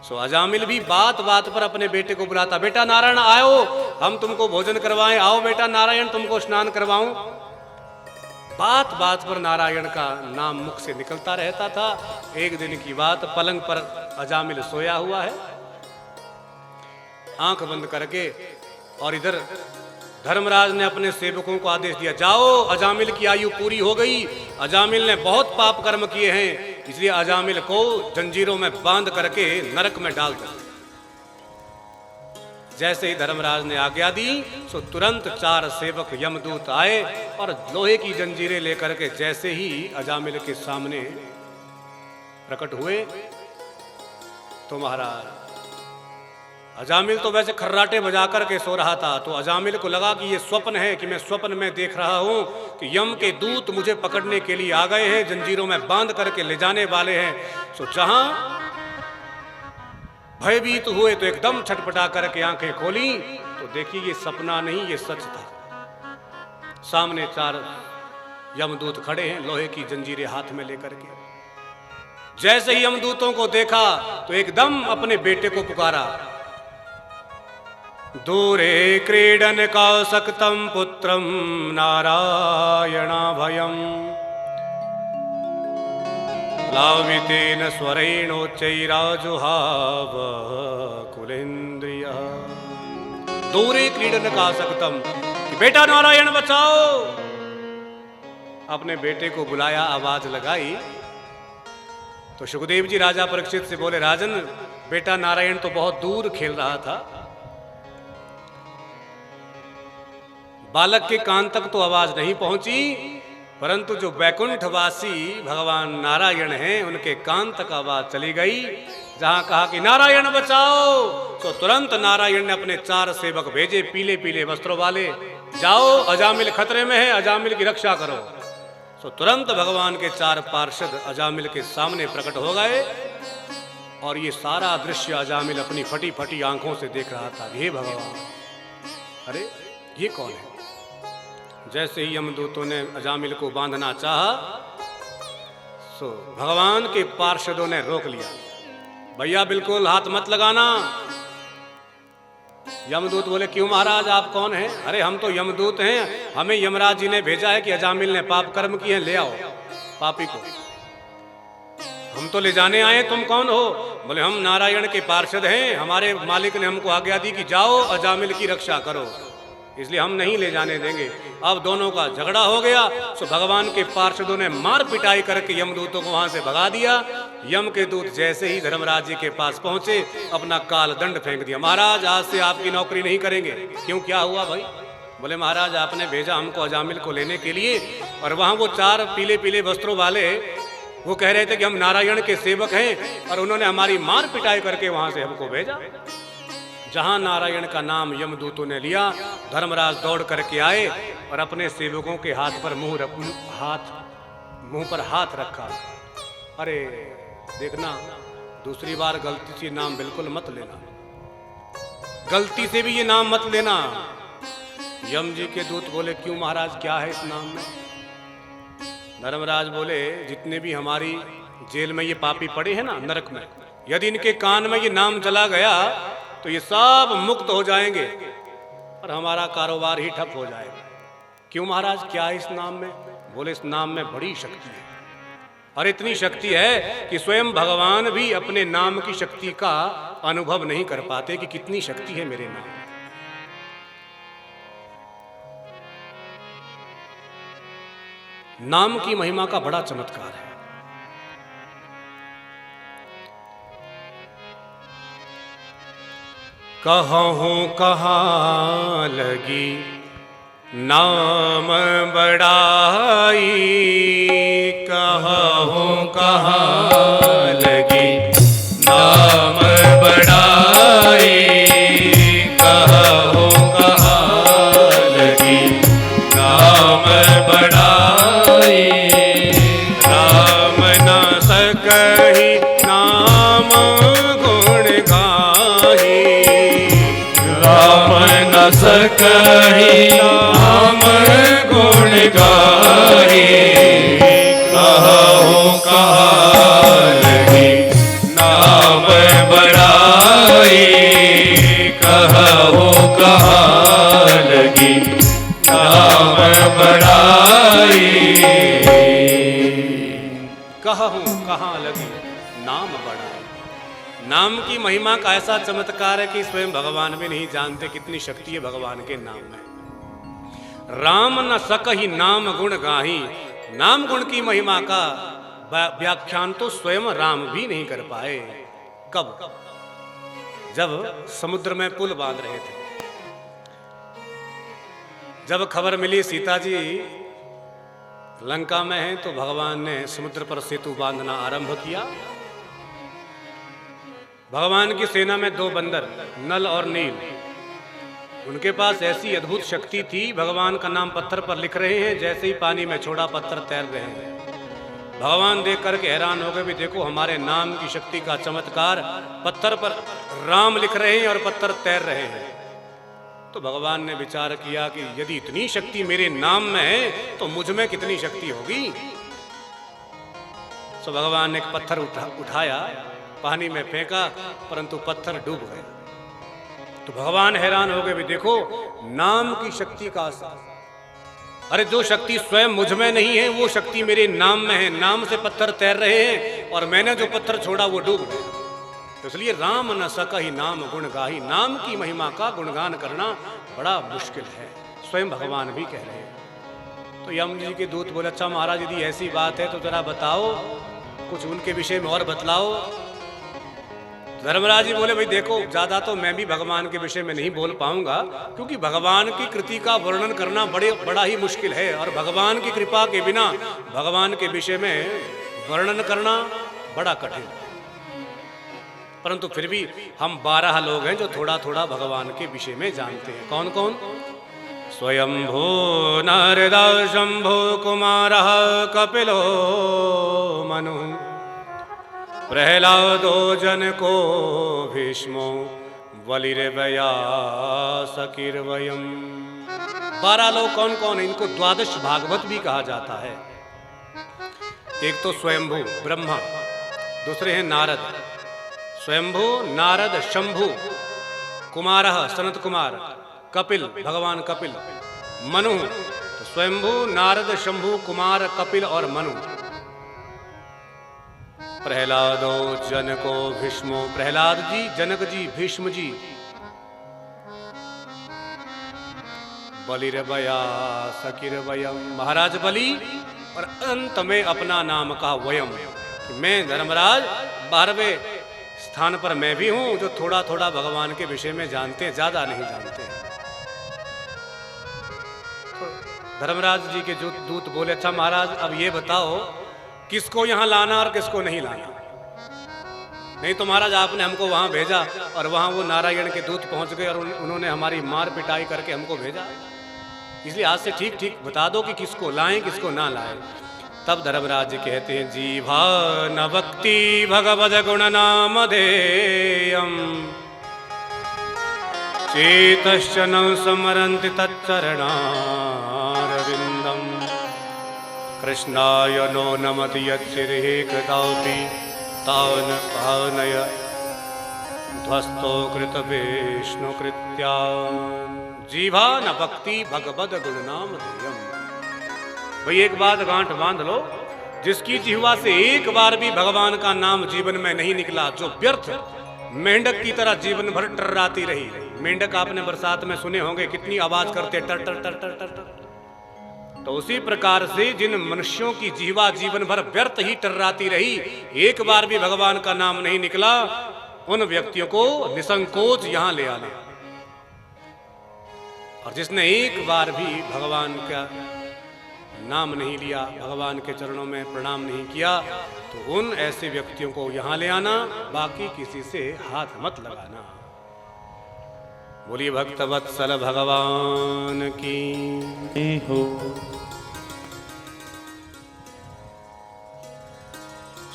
सो अजामिल भी बात बात पर अपने बेटे को बुलाता, बेटा नारायण आओ, हम तुमको भोजन करवाएं, आओ बेटा नारायण तुमको स्नान करवाऊं। बात बात पर नारायण का नाम मुख से निकलता रहता था। एक दिन की बात, पलंग पर अजामिल सोया हुआ है, आंख बंद करके, और इधर धर्मराज ने अपने सेवकों को आदेश दिया, जाओ अजामिल की आयु पूरी हो गई, अजामिल ने बहुत पाप कर्म किए हैं, इसलिए अजामिल को जंजीरों में बांध करके नरक में डाल दो। जैसे ही धर्मराज ने आज्ञा दी, सो तुरंत 4 सेवक यमदूत आए और लोहे की जंजीरें लेकर के जैसे ही अजामिल के सामने प्रकट हुए, तो महाराज अजामिल तो वैसे खर्राटे बजा करके सो रहा था, तो अजामिल को लगा कि ये स्वप्न है, कि मैं स्वप्न में देख रहा हूं कि यम के दूत मुझे पकड़ने के लिए आ गए हैं, जंजीरों में बांध करके ले जाने वाले हैं। सो जहां भयभीत हुए तो एकदम छटपटा करके आंखें खोली, तो देखिए ये सपना नहीं, ये सच था। सामने 4 यमदूत खड़े हैं, लोहे की जंजीरें हाथ में लेकर के। जैसे ही यमदूतों को देखा तो एकदम अपने बेटे को पुकारा, दूरे क्रीडन कौसक्तं पुत्रं नारायणाभयं प्लावितेन स्वरेणोच्चैराजुहाव कुलेन्द्रियः। दूरे क्रीडन कौसक्तं, बेटा नारायण बचाओ। अपने बेटे को बुलाया, आवाज लगाई, तो सुखदेव जी राजा परीक्षित से बोले, राजन बेटा नारायण तो बहुत दूर खेल रहा था, बालक के कान तक तो आवाज नहीं पहुंची, परंतु जो वैकुंठवासी भगवान नारायण हैं उनके कान तक आवाज चली गई। जहां कहा कि नारायण बचाओ, तो तुरंत नारायण ने अपने 4 सेवक भेजे, पीले पीले वस्त्रों वाले, जाओ अजामिल खतरे में है, अजामिल की रक्षा करो। तो तुरंत भगवान के 4 पार्षद अजामिल के सामने प्रकट हो गए, और ये सारा दृश्य अजामिल अपनी फटी फटी आंखों से देख रहा था। हे भगवान, अरे ये कौन है? जैसे ही यमदूतों ने अजामिल को बांधना चाहा, सो भगवान के पार्षदों ने रोक लिया, भैया बिल्कुल हाथ मत लगाना। यमदूत बोले, क्यों महाराज आप कौन हैं? अरे हम तो यमदूत हैं, हमें यमराज जी ने भेजा है कि अजामिल ने पाप कर्म किए, ले आओ पापी को, हम तो ले जाने आए, तुम कौन हो? बोले, हम नारायण के पार्षद हैं, हमारे मालिक ने हमको आज्ञा दी कि जाओ अजामिल की रक्षा करो, इसलिए हम नहीं ले जाने देंगे। अब दोनों का झगड़ा हो गया, तो भगवान के पार्षदों ने मार पिटाई करके यमदूतों को वहां से भगा दिया। यम के दूत जैसे ही धर्मराज जी के पास पहुंचे, अपना काल दंड फेंक दिया, महाराज आज से आपकी नौकरी नहीं करेंगे। क्यों, क्या हुआ भाई? बोले, महाराज आपने भेजा हमको अजामिल को लेने के लिए, और वहां वो 4 पीले पीले वस्त्रों वाले वो कह रहे थे कि हम नारायण के सेवक हैं, और उन्होंने हमारी मार पिटाई करके वहां से हमको भेजा। जहां नारायण का नाम यमदूतों ने लिया, धर्मराज दौड़ करके आए और अपने सेवकों के हाथ पर मुंह पर हाथ रखा। अरे देखना, दूसरी बार गलती से नाम बिल्कुल मत लेना, गलती से भी ये नाम मत लेना। यम जी के दूत बोले, क्यों महाराज, क्या है इस नाम में? धर्मराज बोले, जितने भी हमारी जेल में ये पापी पड़े हैं ना नरक में, यदि इनके कान में ये नाम चला गया तो ये सब मुक्त हो जाएंगे और हमारा कारोबार ही ठप हो जाएगा। क्यों महाराज, क्या है इस नाम में? बोले, इस नाम में बड़ी शक्ति है, और इतनी शक्ति है कि स्वयं भगवान भी अपने नाम की शक्ति का अनुभव नहीं कर पाते कि कितनी शक्ति है मेरे नाम में। नाम की महिमा का बड़ा चमत्कार है। कहूँ कहाँ लगी नाम बड़ा बढ़ाई कहूँ कहाँ लगी नाम बढ़ाई कहूँ कहाँ लगी नाम बढ़ाई राम न सकहि नाम गुण गाही राम न सकहि नाम गुण गाही कहूँ कहाँ लगी नाम बढ़ाई कहूँ कहाँ लगी नाम बढ़ाई कहूँ कहाँ लगी नाम बढ़ाई। नाम की महिमा का ऐसा चमत्कार है कि स्वयं भगवान भी नहीं जानते कितनी शक्ति है भगवान के नाम में। राम न सकहि नाम गुण गाही, नाम गुण की महिमा का व्याख्यान तो स्वयं राम भी नहीं कर पाए। कब? जब समुद्र में पुल बांध रहे थे, जब खबर मिली सीता जी लंका में हैं, तो भगवान ने समुद्र पर सेतु बांधना आरंभ किया। भगवान की सेना में दो बंदर नल और नील, उनके पास ऐसी अद्भुत शक्ति थी, भगवान का नाम पत्थर पर लिख रहे हैं, जैसे ही पानी में छोड़ा पत्थर तैर रहे हैं। भगवान देख करके हैरान हो गए, भी देखो हमारे नाम की शक्ति का चमत्कार, पत्थर पर राम लिख रहे हैं और पत्थर तैर रहे हैं। तो भगवान ने विचार किया कि यदि इतनी शक्ति मेरे नाम में है तो मुझ में कितनी शक्ति होगी। तो भगवान ने एक पत्थर उठाया, पानी में फेंका, परंतु पत्थर डूब गए। तो भगवान हैरान हो गए, भी देखो नाम की शक्ति का असर, अरे जो शक्ति स्वयं मुझ में नहीं है वो शक्ति मेरे नाम में है, नाम से पत्थर तैर रहे हैं और मैंने जो पत्थर छोड़ा वो डूब गए। तो इसलिए राम न सकहि नाम गुण गाही, नाम की महिमा का गुणगान करना बड़ा मुश्किल है, स्वयं भगवान भी कह रहे हैं। तो यम जी के दूत बोले, अच्छा महाराज यदि ऐसी बात है तो जरा बताओ, कुछ उनके विषय में और बतलाओ। धर्मराज जी बोले, भाई देखो ज्यादा तो मैं भी भगवान के विषय में नहीं बोल पाऊंगा, क्योंकि भगवान की कृति का वर्णन करना बड़ा ही मुश्किल है, और भगवान की कृपा के बिना भगवान के विषय में वर्णन करना बड़ा कठिन। परंतु फिर भी हम 12 लोग हैं जो थोड़ा थोड़ा भगवान के विषय में जानते हैं। कौन कौन? स्वयंभू नारद शंभु कुमारः कपिलो मनु प्रहलादो जनको भीष्मो बलिर्व्यासकिर्वयम्। 12 लोग कौन कौन है? इनको द्वादश भागवत भी कहा जाता है। एक तो स्वयंभू ब्रह्मा, दूसरे हैं नारद, स्वयंभू नारद शंभु, कुमारः सनत कुमार, कपिल भगवान कपिल, मनु तो स्वयंभू नारद शंभु कुमार कपिल और मनु। प्रहलादो जनको भीष्मो, प्रहलाद जी, जनक जी, भीष्म जी, बलिर्व्यासकिर्वयम् महाराज बलि, और अंत में अपना नाम का वयम, मैं धर्मराज 12वें स्थान पर मैं भी हूं, जो थोड़ा थोड़ा भगवान के विषय में जानते हैं, ज्यादा नहीं जानते हैं। तो धर्मराज जी के दूत बोले, अच्छा महाराज अब ये बताओ किसको यहां लाना और किसको नहीं लाना। नहीं तो महाराज आपने हमको वहां भेजा और वहां वो नारायण के दूत पहुंच गए और उन्होंने हमारी मार पिटाई करके हमको भेजा, इसलिए आज से ठीक ठीक बता दो कि किसको लाएं किसको ना लाएं। तब धर्मराज जी कहते हैं, जीवा न भक्ति भगवद गुण नामधेयम् चेतश्च न स्मरन्ति तच्चरणारविन्दम् कृष्णाय नो नमति यच्छिरे कदापि तान् पानय ध्वस्तो कृत विष्णु कृत्यान्। जीवा न भक्ति भगवद गुण नामधेयम्। भाई एक बात गांठ बांध लो, जिसकी जिह्वा से एक बार भी भगवान का नाम जीवन में नहीं निकला, जो व्यर्थ मेंढक की तरह जीवन भर टर्राती रही। मेंढक आपने बरसात में सुने होंगे कितनी आवाज करते, टर टर टर टर टर टर। तो उसी प्रकार से जिन मनुष्यों की जिह्वा जीवन भर व्यर्थ ही टर्राती रही, एक बार भी भगवान का नाम नहीं निकला, उन व्यक्तियों को निसंकोच यहां ले आना। और जिसने एक बार भी भगवान का नाम नहीं लिया, भगवान के चरणों में प्रणाम नहीं किया, तो उन ऐसे व्यक्तियों को यहाँ ले आना, बाकी किसी से हाथ मत लगाना। बोलिए भक्त वत्सल भगवान की हो।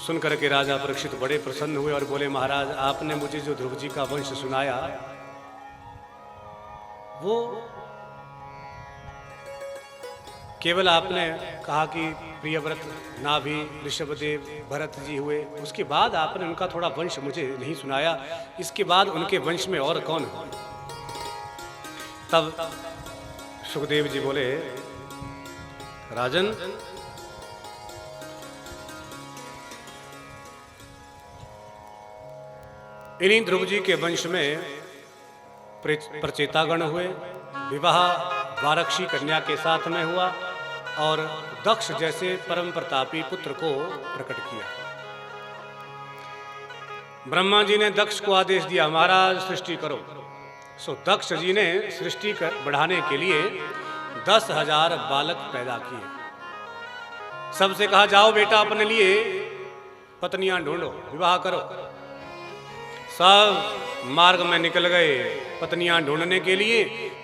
सुनकर के राजा परीक्षित बड़े प्रसन्न हुए और बोले, महाराज आपने मुझे जो ध्रुव जी का वंश सुनाया वो केवल आपने कहा कि प्रियव्रत, नाभि, ऋषभदेव, भरत जी हुए, उसके बाद आपने उनका थोड़ा वंश मुझे नहीं सुनाया, इसके बाद उनके वंश में और कौन है? तब सुखदेव जी बोले, राजन इन्हीं ध्रुव जी के वंश में प्रचेतागण हुए, विवाह वारक्षी कन्या के साथ में हुआ और दक्ष जैसे परम प्रतापी पुत्र को प्रकट किया। ब्रह्मा जी ने दक्ष को आदेश दिया, महाराज सृष्टि करो। सो दक्ष जी ने सृष्टि बढ़ाने के लिए 10,000 बालक पैदा किए। सबसे कहा, जाओ बेटा अपने लिए पत्नियां ढूंढो, विवाह करो। सब मार्ग में निकल गए पत्नियां ढूंढने के लिए।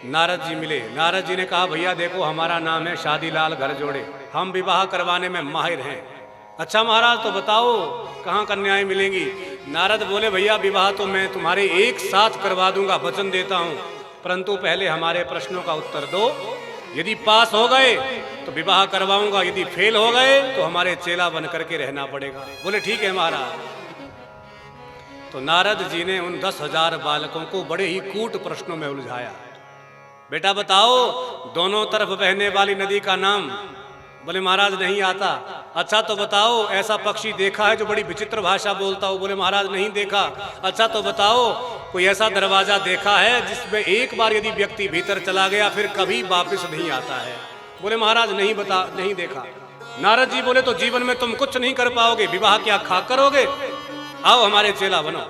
नारद जी मिले। नारद जी ने कहा, भैया देखो हमारा नाम है शादीलाल घर जोड़े, हम विवाह करवाने में माहिर हैं। अच्छा महाराज तो बताओ कहाँ कन्याएं मिलेंगी? नारद बोले, भैया विवाह तो मैं तुम्हारे एक साथ करवा दूंगा, वचन देता हूँ, परंतु पहले हमारे प्रश्नों का उत्तर दो। यदि पास हो गए तो विवाह करवाऊंगा, यदि फेल हो गए तो हमारे चेला बन करके रहना पड़ेगा। बोले ठीक है महाराज। तो नारद जी ने उन 10,000 बालकों को बड़े ही कूट प्रश्नों में उलझाया। बेटा बताओ दोनों तरफ बहने वाली नदी का नाम। बोले महाराज नहीं आता। अच्छा तो बताओ ऐसा पक्षी देखा है जो बड़ी विचित्र भाषा बोलता हो? बोले महाराज नहीं देखा। अच्छा तो बताओ कोई ऐसा दरवाजा देखा है जिसमें एक बार यदि व्यक्ति भीतर चला गया फिर कभी वापस नहीं आता है? बोले महाराज नहीं देखा। नारद जी बोले तो जीवन में तुम कुछ नहीं कर पाओगे, विवाह क्या खा करोगे? आओ हमारे चेला बनो।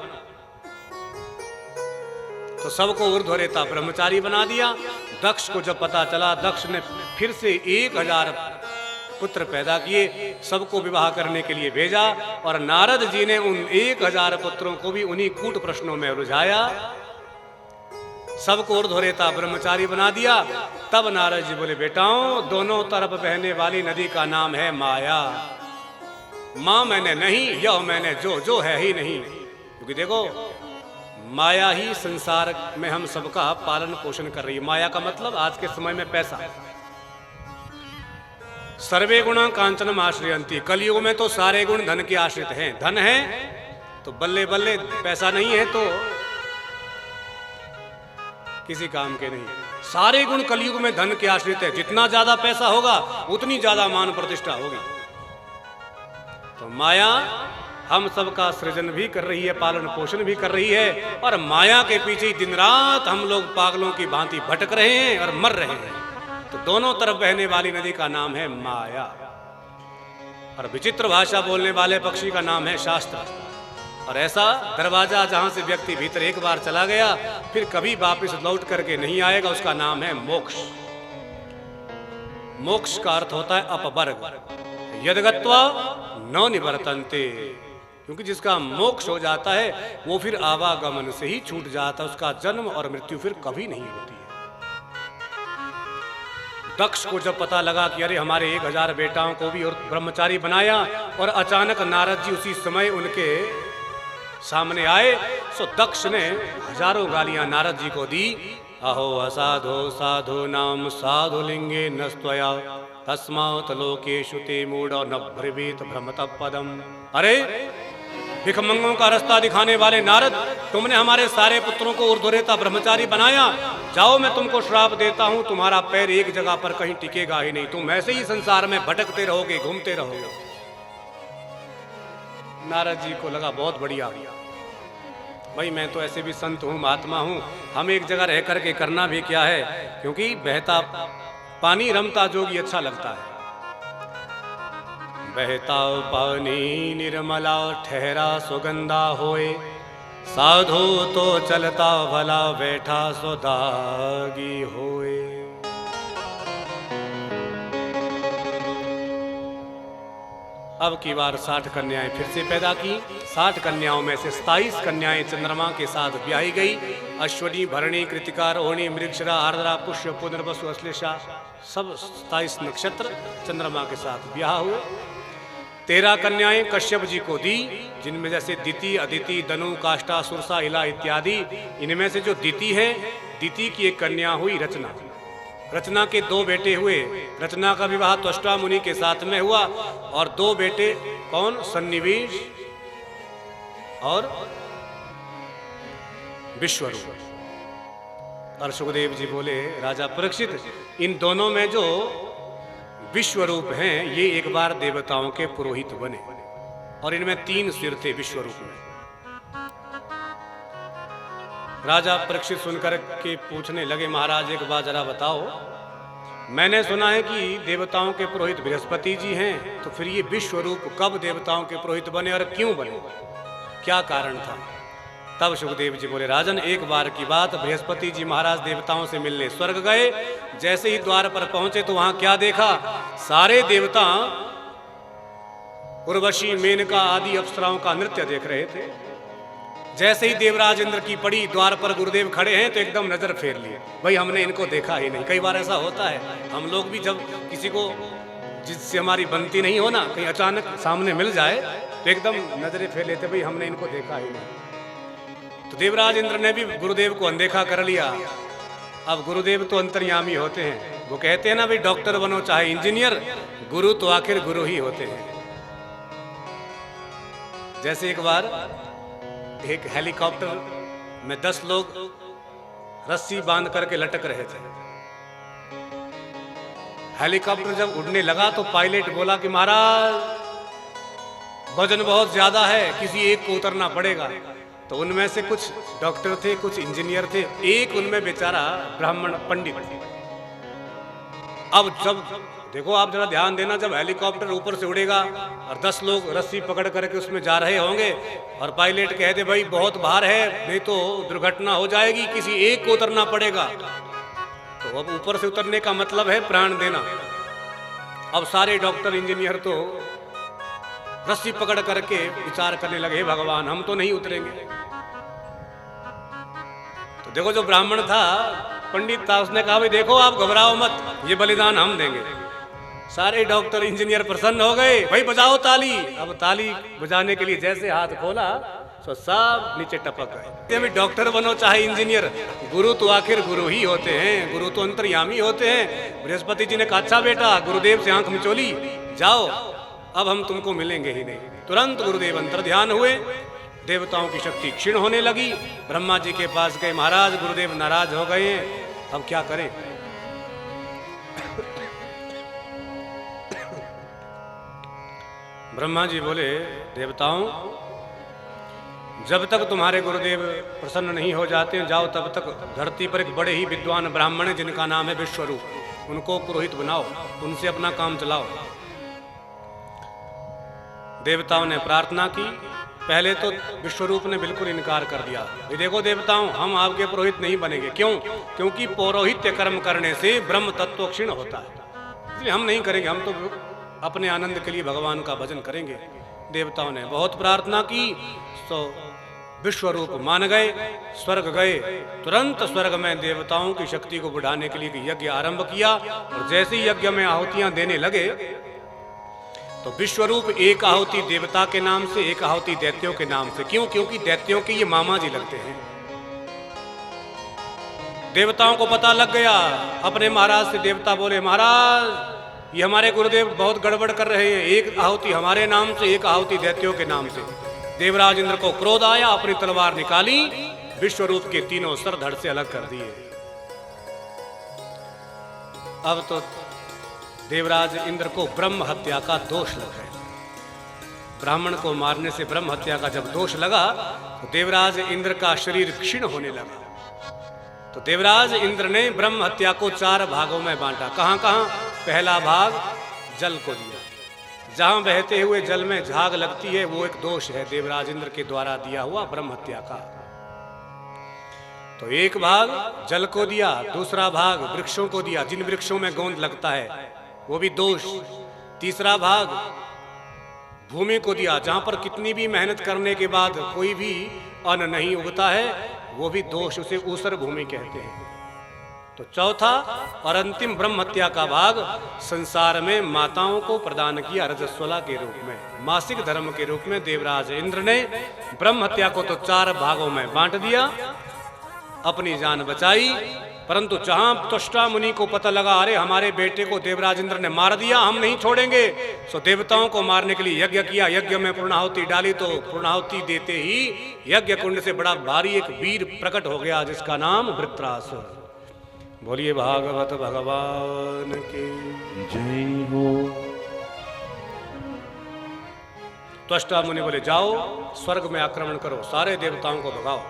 तो सबको ऊर्ध्वरेता ब्रह्मचारी बना दिया। दक्ष को जब पता चला, दक्ष ने फिर से 1000 पुत्र पैदा किए, सबको विवाह करने के लिए भेजा और नारद जी ने उन 1000 पुत्रों को भी उन्हीं कूट प्रश्नों में उलझाया, सबको ऊर्ध्वरेता ब्रह्मचारी बना दिया। तब नारद जी बोले, बेटाओं दोनों तरफ बहने वाली नदी का नाम है माया। मां मैंने नहीं, यह मैंने जो है ही नहीं। क्योंकि देखो माया ही संसार में हम सबका पालन पोषण कर रही है। माया का मतलब आज के समय में पैसा। सर्वे गुणा कांचनम आश्रयंती। कलयुग में तो सारे गुण धन के आश्रित हैं। धन है तो बल्ले बल्ले, पैसा नहीं है तो किसी काम के नहीं। सारे गुण कलयुग में धन के आश्रित है। जितना ज्यादा पैसा होगा उतनी ज्यादा मान प्रतिष्ठा होगी। तो माया हम सबका सृजन भी कर रही है, पालन पोषण भी कर रही है, और माया के पीछे दिन रात हम लोग पागलों की भांति भटक रहे हैं और मर रहे हैं। तो दोनों तरफ बहने वाली नदी का नाम है माया, और विचित्र भाषा बोलने वाले पक्षी का नाम है शास्त्र। और ऐसा दरवाजा जहां से व्यक्ति भीतर एक बार चला गया फिर कभी वापस लौट करके नहीं आएगा, उसका नाम है मोक्ष। मोक्ष का अर्थ होता है अपवर्ग। यदगत्वा न निवर्तन्ते। क्योंकि जिसका मोक्ष हो जाता है वो फिर आवागमन से ही छूट जाता है, उसका जन्म और मृत्यु फिर कभी नहीं होती है। दक्ष को जब पता लगा कि अरे हमारे 1000 बेटाओं को भी और ब्रह्मचारी बनाया, और अचानक नारद जी उसी समय उनके सामने आए, सो दक्ष ने हजारों गालियां नारद जी को दी। अहो असाधो साधो नाम साधु लिंगे नस्त्वया तस्मात् लोकेषु ते मूढ़ो न ब्रवीत भ्रमत पदम। अरे भिखमंगों का रास्ता दिखाने वाले नारद, तुमने हमारे सारे पुत्रों को ऊर्ध्वरेता ब्रह्मचारी बनाया। जाओ मैं तुमको श्राप देता हूं, तुम्हारा पैर एक जगह पर कहीं टिकेगा ही नहीं, तुम ऐसे ही संसार में भटकते रहोगे, घूमते रहोगे। नारद जी को लगा बहुत बढ़िया, भाई मैं तो ऐसे भी संत हूं, महात्मा हूं, हम एक जगह रह करके करना भी क्या है, क्योंकि बहता पानी रमता जोगी अच्छा लगता है। बहता पानी निर्मला ठहरा सुगंधा होए, साधु तो चलता भला बैठा सुदागी होए। अब की बार 60 कन्याएं फिर से पैदा की। 60 कन्याओं में से 27 कन्याएं चंद्रमा के साथ ब्याही गई। अश्वनी, भरणी, कृतिका, रोहिणी, मृगशिरा, आर्द्रा, पुष्य, पुनर्वसु, अश्लेषा, सब 27 नक्षत्र चंद्रमा के साथ ब्याह हुए। 13 कन्याएं कश्यप जी को दी, जिनमें जैसे दिति, अदिति, दनु, काष्ठा, सुरसा, इला इत्यादि। इनमें से जो दिति है, दिति की एक कन्या हुई रचना। रचना के 2 बेटे हुए। रचना का विवाह त्वष्टा मुनि के साथ में हुआ और 2 बेटे कौन? सन्निवेश और विश्वरूप। और सुखदेव जी बोले, राजा परीक्षित, इन दोनों में जो विश्वरूप हैं, ये एक बार देवताओं के पुरोहित बने और इनमें 3 सिर थे विश्वरूप में। राजा परीक्षित सुनकर के पूछने लगे, महाराज एक बात जरा बताओ, मैंने सुना है कि देवताओं के पुरोहित बृहस्पति जी हैं, तो फिर ये विश्वरूप कब देवताओं के पुरोहित बने और क्यों बने, क्या कारण था? तब सुखदेव जी बोले, राजन एक बार की बात, बृहस्पति जी महाराज देवताओं से मिलने स्वर्ग गए। जैसे ही द्वार पर पहुंचे तो वहां क्या देखा? सारे देवता उर्वशी, मेनका आदि अप्सराओं का नृत्य देख रहे थे। जैसे ही देवराज इंद्र की पड़ी, द्वार पर गुरुदेव खड़े हैं, तो एकदम नजर फेर लिए, भाई हमने इनको देखा ही नहीं। कई बार ऐसा होता है, हम लोग भी जब किसी को जिससे हमारी बनती नहीं हो ना, कहीं अचानक सामने मिल जाए तो एकदम नजरें फेर लेते, भाई हमने इनको देखा ही नहीं। तो देवराज इंद्र ने भी गुरुदेव को अनदेखा कर लिया। अब गुरुदेव तो अंतर्यामी होते हैं, वो कहते हैं ना, भाई डॉक्टर बनो चाहे इंजीनियर, गुरु तो आखिर गुरु ही होते हैं। जैसे एक बार एक हेलीकॉप्टर में 10 लोग रस्सी बांध करके लटक रहे थे। हेलीकॉप्टर जब उड़ने लगा तो पायलट बोला कि महाराज वजन बहुत ज्यादा है, किसी एक को उतरना पड़ेगा। तो उनमें से कुछ डॉक्टर थे, कुछ इंजीनियर थे, एक उनमें बेचारा ब्राह्मण पंडित। अब जब देखो, आप जरा ध्यान देना, जब हेलीकॉप्टर ऊपर से उड़ेगा और 10 लोग रस्सी पकड़ करके उसमें जा रहे होंगे और पायलट कहते भाई बहुत भार है, नहीं तो दुर्घटना हो जाएगी, किसी एक को उतरना पड़ेगा। तो अब ऊपर से उतरने का मतलब है प्राण देना। अब सारे डॉक्टर इंजीनियर तो रस्सी पकड़ करके विचार करने लगे, भगवान हम तो नहीं उतरेंगे। तो देखो, जो ब्राह्मण था, पंडित था, उसने कहा भाई देखो आप घबराओ मत, ये बलिदान हम देंगे। सारे डॉक्टर इंजीनियर प्रसन्न हो गए, भाई बजाओ ताली। अब ताली बजाने के लिए जैसे हाथ खोला तो सब नीचे टपक गए। डॉक्टर बनो चाहे इंजीनियर, गुरु तो आखिर गुरु ही होते हैं, गुरु तो अंतर्यामी होते हैं। बृहस्पति जी ने कहा, अच्छा बेटा, गुरुदेव से आंख मिचोली, जाओ अब हम तुमको मिलेंगे ही नहीं। तुरंत गुरुदेव अंतर ध्यान हुए, देवताओं की शक्ति क्षीण होने लगी। ब्रह्मा जी के पास गए, महाराज गुरुदेव नाराज हो गए हैं, अब क्या करें? ब्रह्मा जी बोले, देवताओं जब तक तुम्हारे गुरुदेव प्रसन्न नहीं हो जाते जाओ, तब तक धरती पर एक बड़े ही विद्वान ब्राह्मण है जिनका नाम है विश्वरूप, उनको पुरोहित बनाओ, उनसे अपना काम चलाओ। देवताओं ने प्रार्थना की। पहले तो विश्वरूप ने बिल्कुल इनकार कर दिया, देखो देवताओं हम आपके पुरोहित नहीं बनेंगे। क्यों? क्योंकि पौरोहित्य कर्म करने से ब्रह्म तत्व क्षीण होता है, इसलिए हम नहीं करेंगे, हम तो अपने आनंद के लिए भगवान का भजन करेंगे। देवताओं ने बहुत प्रार्थना की तो विश्वरूप मान गए, स्वर्ग गए। तुरंत स्वर्ग में देवताओं की शक्ति को बढ़ाने के लिए यज्ञ आरंभ किया और जैसे ही यज्ञ में आहुतियां देने लगे तो विश्वरूप एक आहुति देवता के नाम से, एक आहुति दैत्यों के नाम से। क्यों? क्योंकि दैत्यों के ये मामा जी लगते हैं। देवताओं को पता लग गया। अपने महाराज से देवता बोले, महाराज ये हमारे गुरुदेव बहुत गड़बड़ कर रहे हैं, एक आहुति हमारे नाम से, एक आहुति दैत्यों के नाम से। देवराज इंद्र को क्रोध आया, अपनी तलवार निकाली, विश्वरूप के तीनों सर धड़ से अलग कर दिए। अब तो देवराज इंद्र को ब्रह्म हत्या का दोष लगा। ब्राह्मण को मारने से ब्रह्म हत्या का जब दोष लगा तो देवराज इंद्र का शरीर क्षीण होने लगा। तो देवराज इंद्र ने ब्रह्म हत्या को 4 भागों में बांटा। कहां कहां? पहला भाग जल को दिया, जहां बहते हुए जल में झाग लगती है वो एक दोष है देवराज इंद्र के द्वारा दिया हुआ ब्रह्म हत्या का। तो एक भाग जल को दिया, दूसरा भाग वृक्षों को दिया, जिन वृक्षों में गोंद लगता है वो भी दोष। तीसरा भाग भूमि को दिया, जहां पर कितनी भी मेहनत करने के बाद कोई भी अन्न नहीं उगता है, वो भी दोष, उसे ऊसर भूमि कहते हैं। तो चौथा और अंतिम ब्रह्म हत्या का भाग संसार में माताओं को प्रदान किया रजस्वला के रूप में, मासिक धर्म के रूप में। देवराज इंद्र ने ब्रह्म हत्या को तो 4 भागों में बांट दिया, अपनी जान बचाई। परंतु जहां त्वष्टा मुनि को पता लगा, अरे हमारे बेटे को देवराज इंद्र ने मार दिया, हम नहीं छोड़ेंगे, सो देवताओं को मारने के लिए यज्ञ किया। यज्ञ में पूर्णाहुति डाली तो पूर्णाहुति देते ही यज्ञ कुंड से बड़ा भारी एक वीर प्रकट हो गया, जिसका नाम वृत्रासुर। बोलिए भागवत भगवान की जय हो। त्वष्टा मुनि बोले, जाओ स्वर्ग में आक्रमण करो, सारे देवताओं को भगाओ।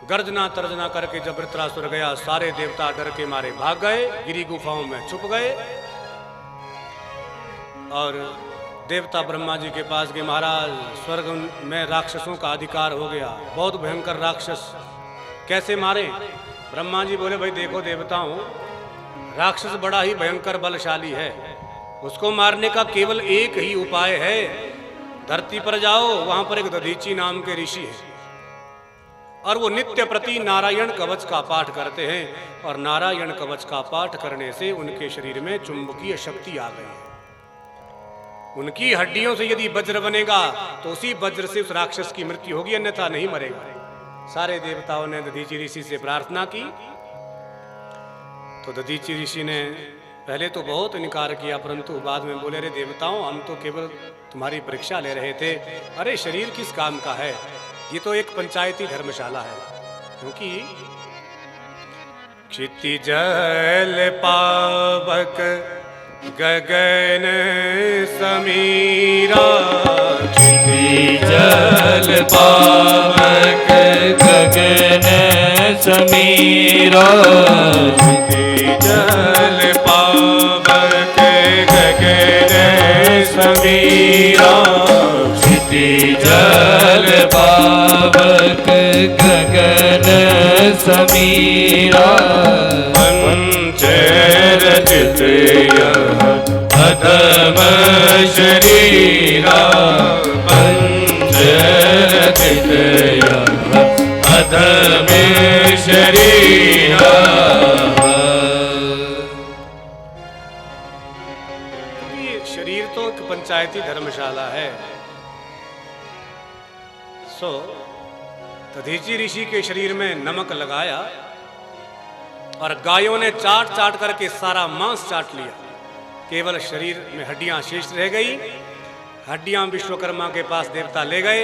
गर्जना तर्जना करके जब वृत्रासुर गया, सारे देवता डर के मारे भाग गए, गिरी गुफाओं में छुप गए। और देवता ब्रह्मा जी के पास गए, महाराज स्वर्ग में राक्षसों का अधिकार हो गया, बहुत भयंकर राक्षस, कैसे मारे? ब्रह्मा जी बोले, भाई देखो देवताओं, राक्षस बड़ा ही भयंकर बलशाली है, उसको मारने का केवल एक ही उपाय है, धरती पर जाओ, वहां पर एक दधीची नाम के ऋषि है, और वो नित्य प्रति नारायण कवच का पाठ करते हैं, और नारायण कवच का पाठ करने से उनके शरीर में चुंबकीय शक्ति आ गई है। उनकी हड्डियों से यदि वज्र बनेगा तो उसी वज्र से उस राक्षस की मृत्यु होगी, अन्यथा नहीं मरेगा। सारे देवताओं ने दधीची ऋषि से प्रार्थना की। तो दधीची ऋषि ने पहले तो बहुत इनकार किया, परंतु बाद में बोले, अरे देवताओं, हम तो केवल तुम्हारी परीक्षा ले रहे थे, अरे शरीर किस काम का है, ये तो एक पंचायती धर्मशाला है। क्योंकि क्षितिजल पावक गगन समीरा, जल पावक गगन समीरा, जल पावक गगन समीरा, जल पावक गगन समीरा, पंचरचित अधम शरीरा, पंचरचित अधम शरीरा। ये शरीर तो एक पंचायती धर्मशाला है। सो दधीची ऋषि के शरीर में नमक लगाया और गायों ने चाट चाट करके सारा मांस चाट लिया, केवल शरीर में हड्डियां शेष रह गई। हड्डियां विश्वकर्मा के पास देवता ले गए,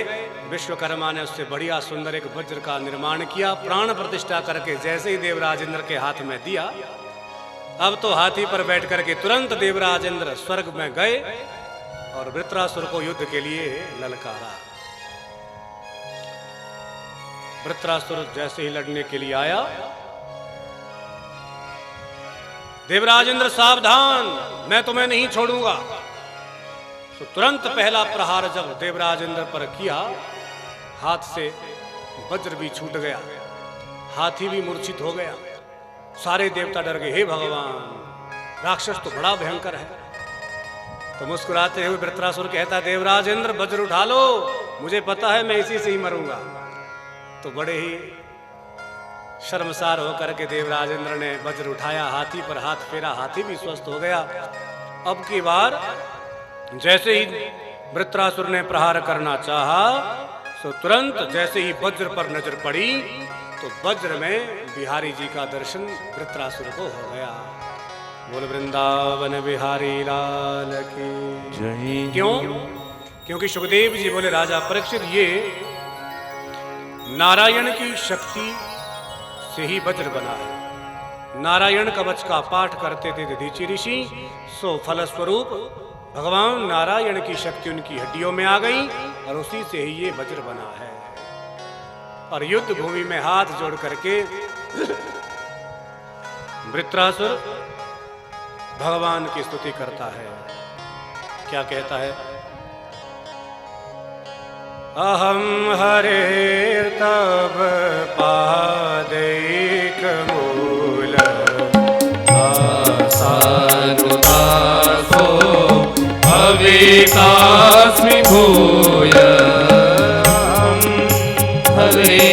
विश्वकर्मा ने उससे बढ़िया सुंदर एक वज्र का निर्माण किया, प्राण प्रतिष्ठा करके जैसे ही देवराज इंद्र के हाथ में दिया, अब तो हाथी पर बैठ करके तुरंत देवराज इंद्र स्वर्ग में गए और वृत्रासुर को युद्ध के लिए ललकारा। वृत्रासुर जैसे ही लड़ने के लिए आया, देवराज इंद्र सावधान, मैं तुम्हें नहीं छोड़ूंगा। तो तुरंत पहला प्रहार जब देवराज इंद्र पर किया, हाथ से वज्र भी छूट गया, हाथी भी मूर्छित हो गया। सारे देवता डर गए, हे भगवान, राक्षस तो बड़ा भयंकर है। तो मुस्कुराते हुए वृत्रासुर कहता, देवराज इंद्र वज्र उठा लो, मुझे पता है मैं इसी से ही मरूंगा। तो बड़े ही शर्मसार होकर के देवराज इंद्र ने वज्र उठाया, हाथी पर हाथ फेरा, हाथी भी स्वस्थ हो गया। अब की बार जैसे ही वृत्रासुर ने प्रहार करना चाहा, तो तुरंत जैसे ही वज्र पर नजर पड़ी तो वज्र में बिहारी जी का दर्शन वृत्रासुर को हो गया। बोल वृंदावन बिहारी लाल की जय। क्यों? क्योंकि सुखदेव जी बोले, राजा परीक्षित, ये नारायण की शक्ति से ही वज्र बना है। नारायण कवच का पाठ करते थे दधीची ऋषि, सो फलस्वरूप भगवान नारायण की शक्ति उनकी हड्डियों में आ गई और उसी से ही ये वज्र बना है। और युद्ध भूमि में हाथ जोड़ करके वृत्रासुर भगवान की स्तुति करता है। क्या कहता है? अहम हरेर्तव पादैक मूल सारुदासो भवे भवेतास्मि भूयः हरे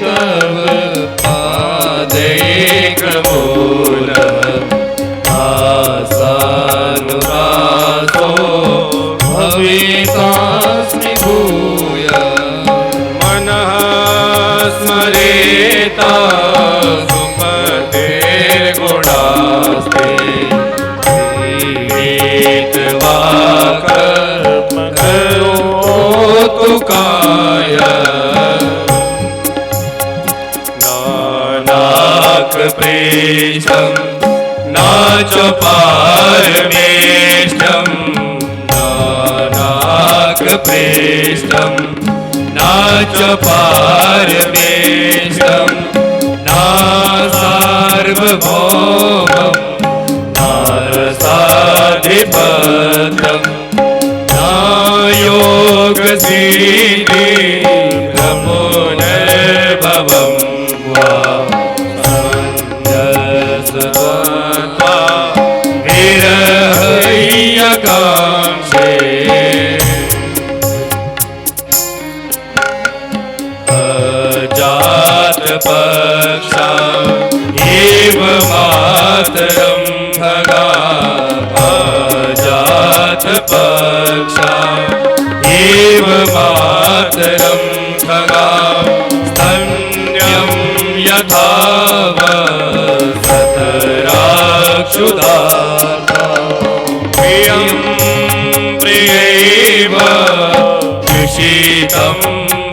तव पादैकमूलम् आसानुदासो भवेतास्मि भूयः मनः स्मरेता सुपतेर्गुणास्ते हेत्वा कर्म करोतु काय नानाकप्रेषं न च पारमेष्टं नानाकप्रेष्टं न च पारमेष्टं न सार्वभौमं न रसाधिपत्यं न योगसिद्धिं पुनर्भवं वा समञ्जसत्वा विरहय्यकांक्षे अजातपक्षा एव मातरं भगा अजातपक्षा एव मातरं भगा स्तन्यं यथावसतराक्षुधाता प्रियं प्रियैव विषितं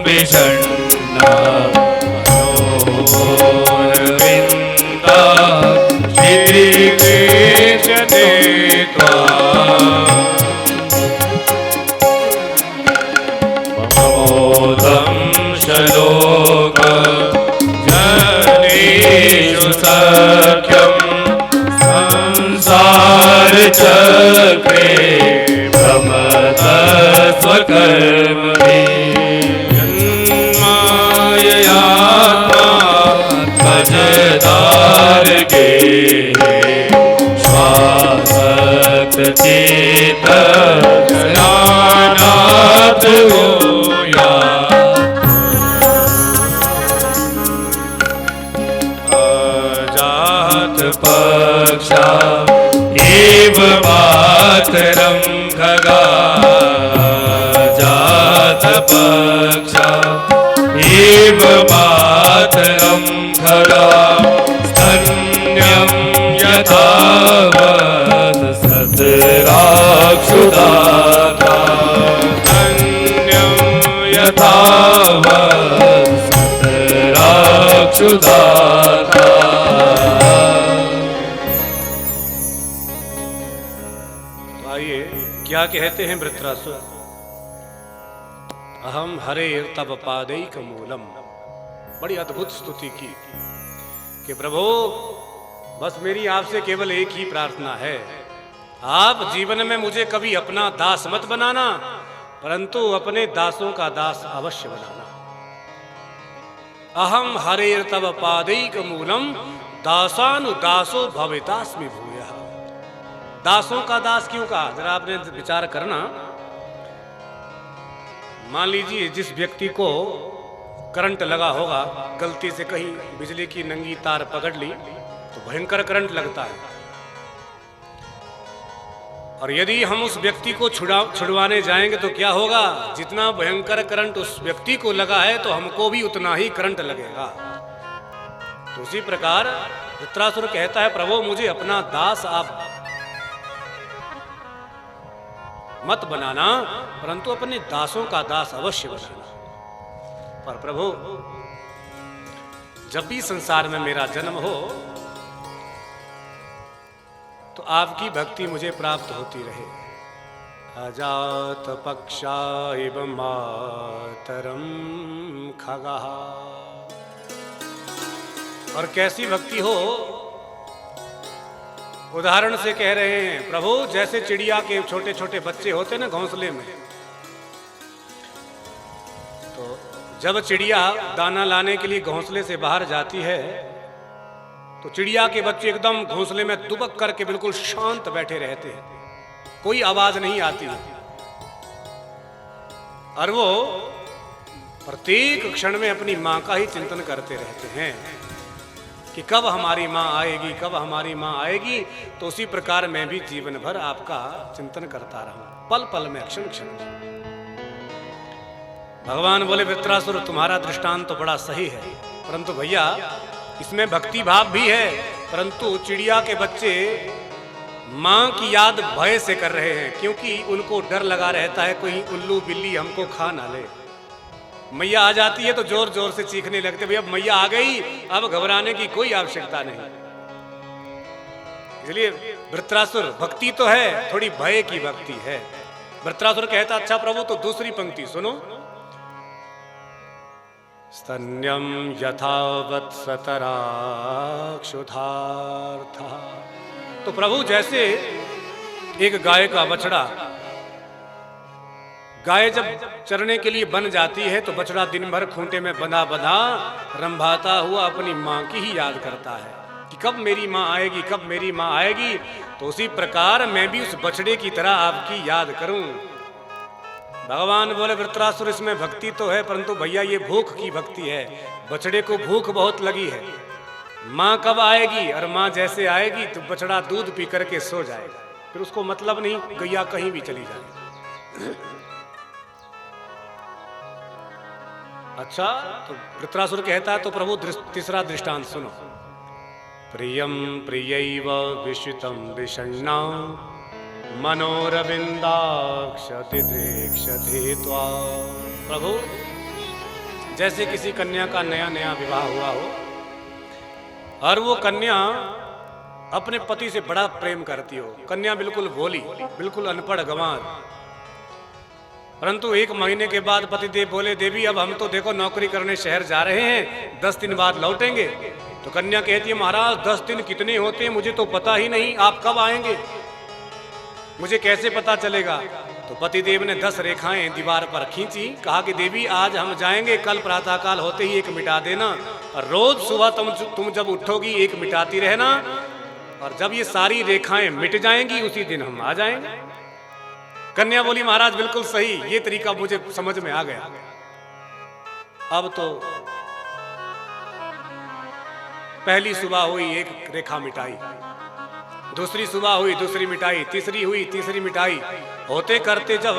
विषण्णा मनोरविन्दा श्रीकृष्णे ममोदं शलोक जनेषु सख्यं संसारचक्रे भ्रमत स्वकर्मभिः जन्माययात्मा भजदार्गे स्वासक्तचेत जनानाथ गोया अजातपक्षा एव मातरं खगा अजातपक्षा एव मातरं खगा स्तन्यं यथावत् सतराक्षुधाता स्तन्यं यथावत् सतराक्षुधाता आइए क्या कहते हैं वृत्रासुर। अहम हरे तब पादैक मूलम। बड़ी अद्भुत स्तुति की कि प्रभु बस मेरी आपसे केवल एक ही प्रार्थना है, आप जीवन में मुझे कभी अपना दास मत बनाना, परंतु अपने दासों का दास अवश्य बनाना। अहम हरे तब पादैक मूलम दासानुदासो भवितास्मि भूयः। दासों का दास क्यों कहा, जरा आपने विचार करना। मान लीजिए जिस व्यक्ति को करंट लगा होगा, गलती से कहीं बिजली की नंगी तार पकड़ ली तो भयंकर करंट लगता है, और यदि हम उस व्यक्ति को छुड़वाने जाएंगे तो क्या होगा, जितना भयंकर करंट उस व्यक्ति को लगा है तो हमको भी उतना ही करंट लगेगा। तो उसी प्रकार वृत्रासुर कहता है प्रभु मुझे अपना दास आप मत बनाना, परंतु अपने दासों का दास अवश्य बनाना। पर प्रभु जब भी संसार में मेरा जन्म हो तो आपकी भक्ति मुझे प्राप्त होती रहे। अजात पक्षा एवं मातरम खगा। और कैसी भक्ति हो, उदाहरण से कह रहे हैं प्रभु, जैसे चिड़िया के छोटे छोटे बच्चे होते ना घोंसले में, तो जब चिड़िया दाना लाने के लिए घोंसले से बाहर जाती है तो चिड़िया के बच्चे एकदम घोंसले में दुबक करके बिल्कुल शांत बैठे रहते हैं, कोई आवाज नहीं आती। और वो प्रत्येक क्षण में अपनी माँ का ही चिंतन करते रहते हैं कि कब हमारी माँ आएगी, कब हमारी माँ आएगी। तो उसी प्रकार मैं भी जीवन भर आपका चिंतन करता रहूं, पल पल में, क्षण क्षण में। भगवान बोले वृत्रासुर तुम्हारा दृष्टांत तो बड़ा सही है, परंतु भैया इसमें भक्ति भाव भी है, परंतु चिड़िया के बच्चे माँ की याद भय से कर रहे हैं, क्योंकि उनको डर लगा रहता है कोई उल्लू बिल्ली हमको खा ना ले। मैया आ जाती है तो जोर जोर से चीखने लगते, भैया मैया आ गई, अब घबराने की कोई आवश्यकता नहीं। इसलिए वृत्रासुर भक्ति तो है, थोड़ी भय की भक्ति है। वृत्रासुर कहता अच्छा प्रभु तो दूसरी पंक्ति सुनो, स्तन्यम यथा वत्सतरा क्षुधार्था। तो प्रभु जैसे एक गाय का बछड़ा, गाय जब चरने के लिए बन जाती है तो बछड़ा दिन भर खूंटे में बंधा बंधा रंभाता हुआ अपनी माँ की ही याद करता है कि कब मेरी माँ आएगी, कब मेरी माँ आएगी। तो उसी प्रकार मैं भी उस बछड़े की तरह आपकी याद करूं। भगवान बोले वृत्रासुर इसमें भक्ति तो है, परंतु भैया ये भूख की भक्ति है। बछड़े को भूख बहुत लगी है, माँ कब आएगी, और माँ जैसे आएगी तो बछड़ा दूध पी करके सो जाएगा, फिर उसको मतलब नहीं गैया कहीं भी चली जाएगी। अच्छा, तो वृत्रासुर कहता है तो प्रभु तीसरा दृष्टांत सुनो, प्रियम प्रियैव विश्वितम विषण्णा मनोरविंदाक्ष दिदृक्षते त्वा। प्रभु जैसे किसी कन्या का नया नया विवाह हुआ हो और वो कन्या अपने पति से बड़ा प्रेम करती हो, कन्या बिल्कुल भोली, बिल्कुल अनपढ़ गंवार, परंतु 1 महीने के बाद पतिदेव बोले देवी अब हम तो देखो नौकरी करने शहर जा रहे हैं, 10 दिन बाद लौटेंगे। तो कन्या कहती है महाराज 10 दिन कितने होते हैं मुझे तो पता ही नहीं, आप कब आएंगे, मुझे कैसे पता चलेगा। तो पतिदेव ने 10 रेखाएं दीवार पर खींची, कहा कि देवी आज हम जाएंगे, कल प्रातःकाल होते ही 1 मिटा देना, और रोज सुबह तुम जब उठोगी 1 मिटाती रहना, और जब ये सारी रेखाएं मिट जाएंगी उसी दिन हम आ जाएंगे। कन्या बोली महाराज बिल्कुल सही, ये तरीका मुझे समझ में आ गया। अब तो पहली सुबह हुई 1 रेखा मिटाई, दूसरी सुबह हुई दूसरी मिटाई, तीसरी हुई तीसरी मिटाई, होते करते जब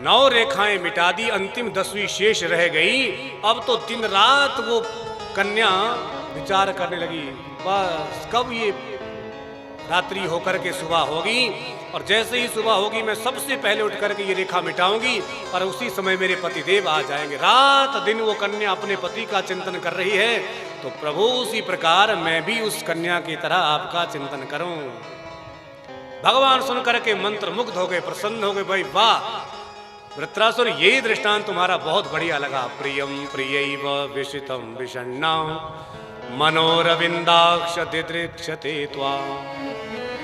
9 रेखाएं मिटा दी, अंतिम 10वीं शेष रह गई। अब तो दिन रात वो कन्या विचार करने लगी, बस कब ये रात्रि होकर के सुबह होगी, और जैसे ही सुबह होगी मैं सबसे पहले उठ करके ये रेखा मिटाऊंगी, और उसी समय मेरे पति देव आ जाएंगे। रात दिन वो कन्या अपने पति का चिंतन कर रही है। तो प्रभु उसी प्रकार मैं भी उस कन्या की तरह आपका चिंतन करूं। भगवान सुन करके मंत्र मुग्ध हो गए, प्रसन्न हो गए, भाई वाह वृत्रासुर ये दृष्टांत तुम्हारा बहुत बढ़िया लगा। प्रियम प्रियैव विषितम विषण्णा मनोरविंदाक्ष दिदृक्षते त्वा।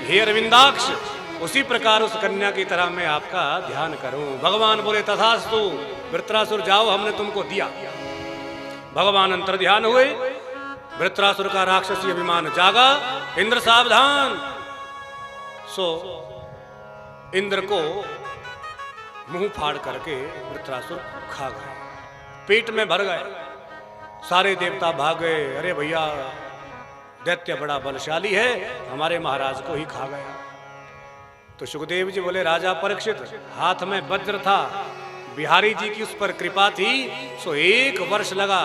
हे अरविंदाक्ष उसी प्रकार उस कन्या की तरह मैं आपका ध्यान करूं। भगवान बोले तथास्तु, वृत्रासुर जाओ हमने तुमको दिया। भगवान अंतर ध्यान हुए, वृत्रासुर का राक्षसी अभिमान जागा, इंद्र सावधान। सो इंद्र को मुंह फाड़ करके वृत्रासुर खा गए, पेट में भर गए। सारे देवता भाग गए, अरे भैया दैत्य बड़ा बलशाली है, हमारे महाराज को ही खा गया। तो सुखदेव जी बोले राजा परीक्षित हाथ में वज्र था, बिहारी जी की उस पर कृपा थी, सो 1 वर्ष लगा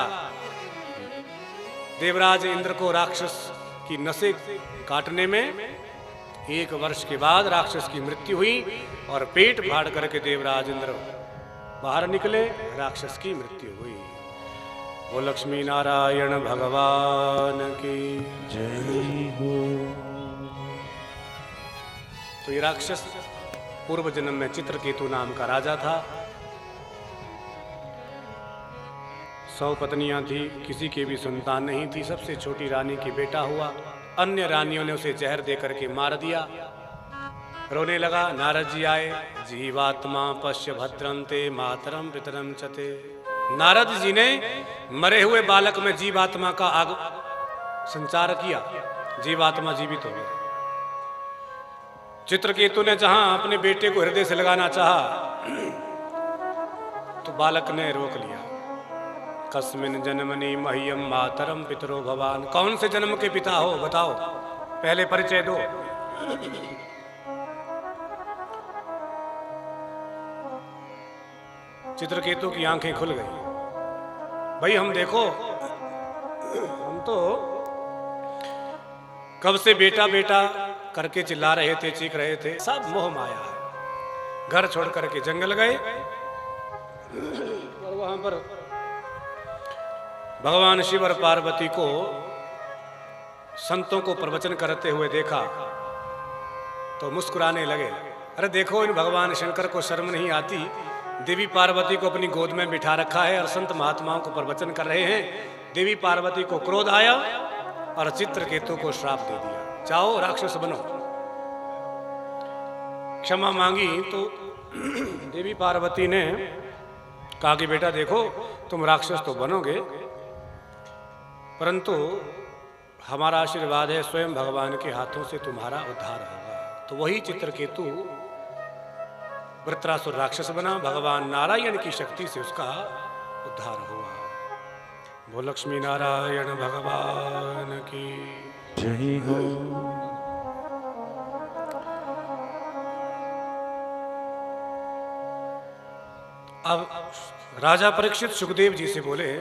देवराज इंद्र को राक्षस की नसें काटने में। 1 वर्ष के बाद राक्षस की मृत्यु हुई और पेट फाड़ करके देवराज इंद्र बाहर निकले, राक्षस की मृत्यु हुई। वो लक्ष्मी नारायण भगवान की जय हो। तो ये राक्षस पूर्व जन्म में चित्रकेतु नाम का राजा था। 100 पत्नियां थी, किसी की भी संतान नहीं थी, सबसे छोटी रानी की बेटा हुआ। अन्य रानियों ने उसे जहर दे करके मार दिया। रोने लगा, नारद जी आए, जीवात्मा पश्य भद्रंते मातरम पितरम चते। नारद जी ने मरे हुए बालक में जीवात्मा का आग संचार किया, जीवात्मा जीवित हो गया। चित्रकेतु ने जहां अपने बेटे को हृदय से लगाना चाहा, तो बालक ने रोक लिया। कस्मिन जन्मनि मह्यम मातरम पितरो भवान, कौन से जन्म के पिता हो बताओ, पहले परिचय दो। चित्रकेतु की आंखें खुल गई। भाई हम देखो, हम तो कब से बेटा बेटा करके चिल्ला रहे थे, चीख रहे थे, सब मोह माया है। घर छोड़ करके जंगल गए और वहां पर भगवान शिव और पार्वती को संतों को प्रवचन करते हुए देखा तो मुस्कुराने लगे। अरे देखो, इन भगवान शंकर को शर्म नहीं आती, देवी पार्वती को अपनी गोद में बिठा रखा है और संत महात्माओं को प्रवचन कर रहे हैं। देवी पार्वती को क्रोध आया और चित्रकेतु को श्राप दे दिया, जाओ राक्षस बनो। क्षमा मांगी तो देवी पार्वती ने कहा कि बेटा देखो, तुम राक्षस तो बनोगे, परंतु हमारा आशीर्वाद है, स्वयं भगवान के हाथों से तुम्हारा उद्धार होगा। तो वही चित्रकेतु वृत्रासुर राक्षस बना, भगवान नारायण की शक्ति से उसका उद्धार हुआ। वो लक्ष्मी नारायण भगवान की जय हो। अब राजा परीक्षित सुखदेव जी से बोले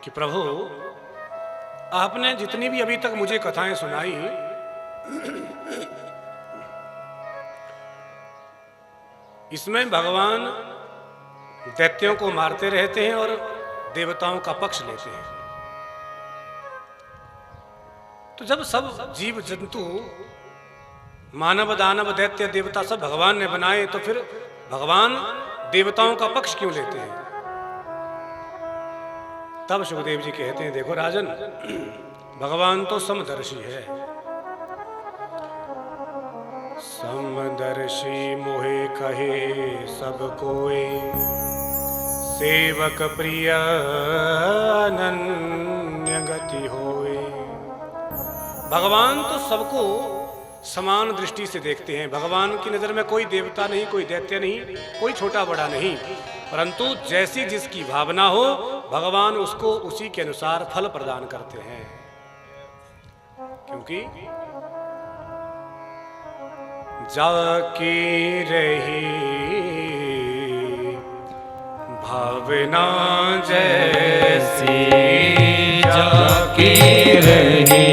कि प्रभु, आपने जितनी भी अभी तक मुझे कथाएं सुनाई, इसमें भगवान दैत्यों को मारते रहते हैं और देवताओं का पक्ष लेते हैं। तो जब सब जीव जंतु, मानव दानव दैत्य देवता सब भगवान ने बनाए, तो फिर भगवान देवताओं का पक्ष क्यों लेते हैं? तब सुखदेव जी कहते हैं, देखो राजन, भगवान तो समदर्शी है। समदर्शी मोहे कहे सब कोई, सेवक प्रिय अनन्य गति होए। भगवान तो सबको समान दृष्टि से देखते हैं। भगवान की नजर में कोई देवता नहीं, कोई दैत्य नहीं, कोई छोटा बड़ा नहीं, परंतु जैसी जिसकी भावना हो, भगवान उसको उसी के अनुसार फल प्रदान करते हैं। क्योंकि जाकी रही भावना जैसी, जाकी रही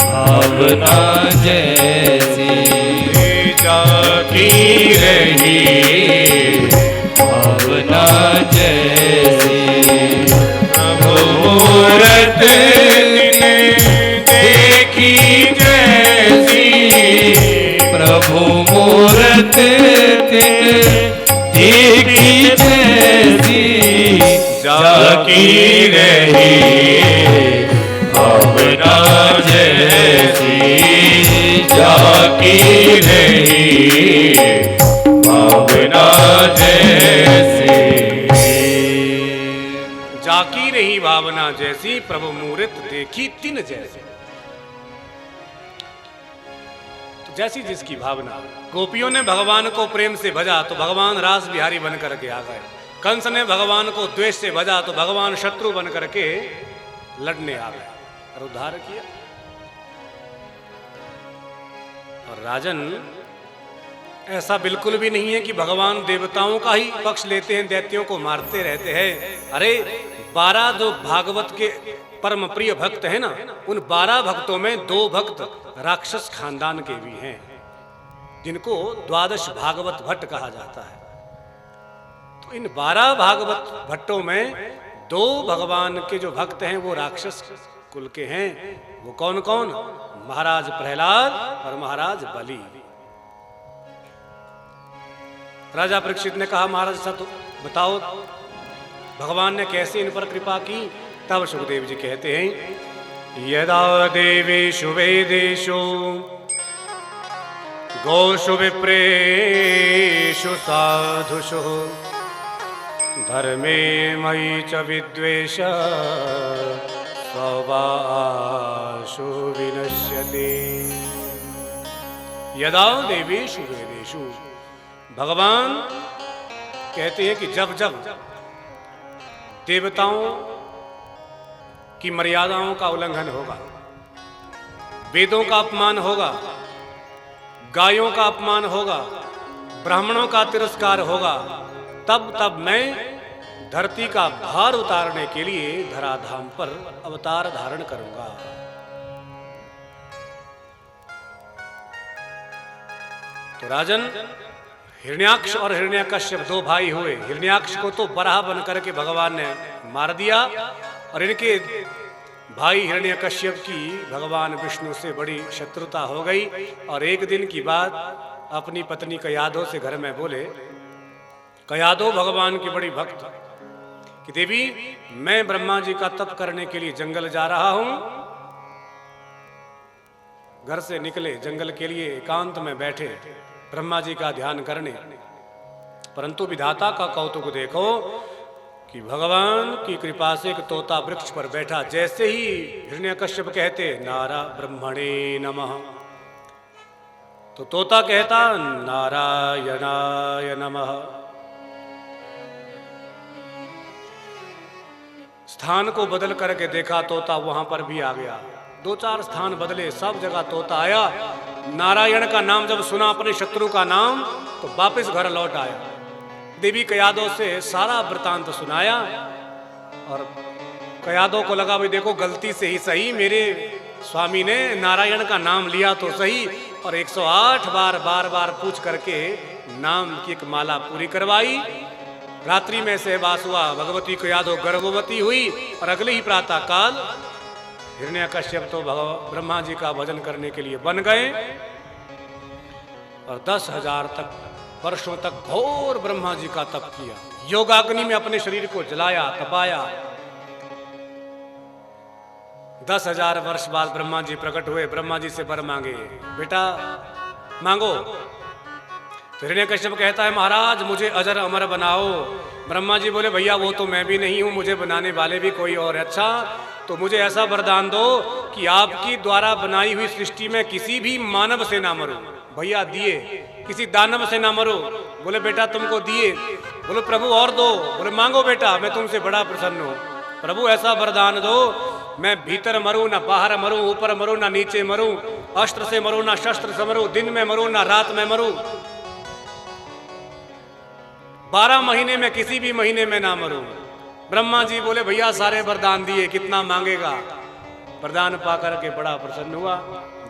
भावना जैसी, जाकी रही भावना जैसी। प्रभु मूरत देखी जैसी, प्रभु मूरत देखी जैसी, जाकी रही भावना जैसी, जाकी रही भावना जैसी। जाकी रही भावना जैसी, प्रभु मूरत देखी तिन जैसी। तो जैसी जिसकी भावना। गोपियों ने भगवान को प्रेम से भजा तो भगवान रास बिहारी बन करके आ गए। कंस ने भगवान को द्वेष से भजा तो भगवान शत्रु बन करके लड़ने आ गए और उद्धार किया। और राजन, ऐसा बिल्कुल भी नहीं है कि भगवान देवताओं का ही पक्ष लेते हैं, दैत्यों को मारते रहते हैं। अरे 12 जो भागवत के परम प्रिय भक्त हैं ना, उन 12 भक्तों में 2 भक्त राक्षस खानदान के भी हैं, जिनको 12 भागवत भट्ट कहा जाता है। तो इन 12 भागवत भट्टों में 2 भगवान के जो भक्त हैं वो राक्षस कुल के हैं। वो कौन कौन? महाराज प्रहलाद और महाराज बलि। राजा परीक्षित ने कहा, महाराज सत बताओ भगवान ने कैसे इन पर कृपा की? तब सुखदेव जी कहते हैं, यदा देवेषु वेदेषु गौषु विप्रेषु साधुषु धर्मे मयि च विद्वेष स्वभाषु विनश्यते। यदा देवेषु वेदेषु, भगवान कहते हैं कि जब जब देवताओं की मर्यादाओं का उल्लंघन होगा, वेदों का अपमान होगा, गायों का अपमान होगा, ब्राह्मणों का तिरस्कार होगा, तब तब मैं धरती का भार उतारने के लिए धराधाम पर अवतार धारण करूंगा। तो राजन, हिरण्याक्ष और हिरण्यकश्यप दो भाई हुए। हिरण्याक्ष को तो बराह बन करके भगवान ने मार दिया और इनके भाई हिरण्यकश्यप की भगवान विष्णु से बड़ी शत्रुता हो गई। और एक दिन की बात अपनी पत्नी कयाधो से घर में बोले, कयाधो भगवान की बड़ी भक्त कि देवी, मैं ब्रह्मा जी का तप करने के लिए जंगल जा रहा हूं। घर से निकले, जंगल के लिए एकांत में बैठे ब्रह्मा जी का ध्यान करने, परंतु विधाता का कौतुक देखो कि भगवान की कृपा से एक तोता वृक्ष पर बैठा। जैसे ही हिरण्यकश्यप कहते नारा ब्रह्मणे नमः, तो तोता कहता नारायणाय नमः। स्थान को बदल करके देखा, तोता वहां पर भी आ गया। दो चार स्थान बदले, सब जगह तोता आया। नारायण का नाम जब सुना, अपने शत्रु का नाम, तो वापस घर लौट आया। देवी कयाधो से सारा वृतांत सुनाया और कयाधो को लगा भाई देखो, गलती से ही सही मेरे स्वामी ने नारायण का नाम लिया तो सही, और 108 बार बार बार पूछ करके नाम की एक माला पूरी करवाई। रात्रि में सहवास हुआ, भगवती कयाधो गर्भवती हुई और अगले ही प्रातः काल हिरण्यकश्यप तो ब्रह्मा जी का भजन करने के लिए बन गए और 10,000 वर्षों तक घोर ब्रह्मा जी का तप किया। योगाग्नि में अपने शरीर को जलाया, तपाया। 10,000 वर्ष बाद ब्रह्मा जी प्रकट हुए। ब्रह्मा जी से वर मांगे, बेटा मांगो। तो हिरण्यकश्यप कहता है, महाराज मुझे अजर अमर बनाओ। ब्रह्मा जी बोले, भैया वो तो मैं भी नहीं हूं, मुझे बनाने वाले भी कोई और। अच्छा, तो मुझे ऐसा वरदान दो कि आपकी द्वारा बनाई हुई सृष्टि में किसी भी मानव से ना मरो। भैया दिए, किसी दानव से ना मरो। बोले बेटा तुमको दिए। बोले प्रभु और दो। बोले मांगो बेटा, मैं तुमसे बड़ा प्रसन्न हूं। प्रभु ऐसा वरदान दो, मैं भीतर मरूं ना बाहर मरूं, ऊपर मरूं ना नीचे मरूं, अस्त्र से मरूं ना शस्त्र से मरूं, दिन में मरूं ना रात में मरूं, 12 महीने में किसी भी महीने में ना मरूं। ब्रह्मा जी बोले भैया सारे वरदान दिए, कितना मांगेगा। वरदान पाकर के बड़ा प्रसन्न हुआ।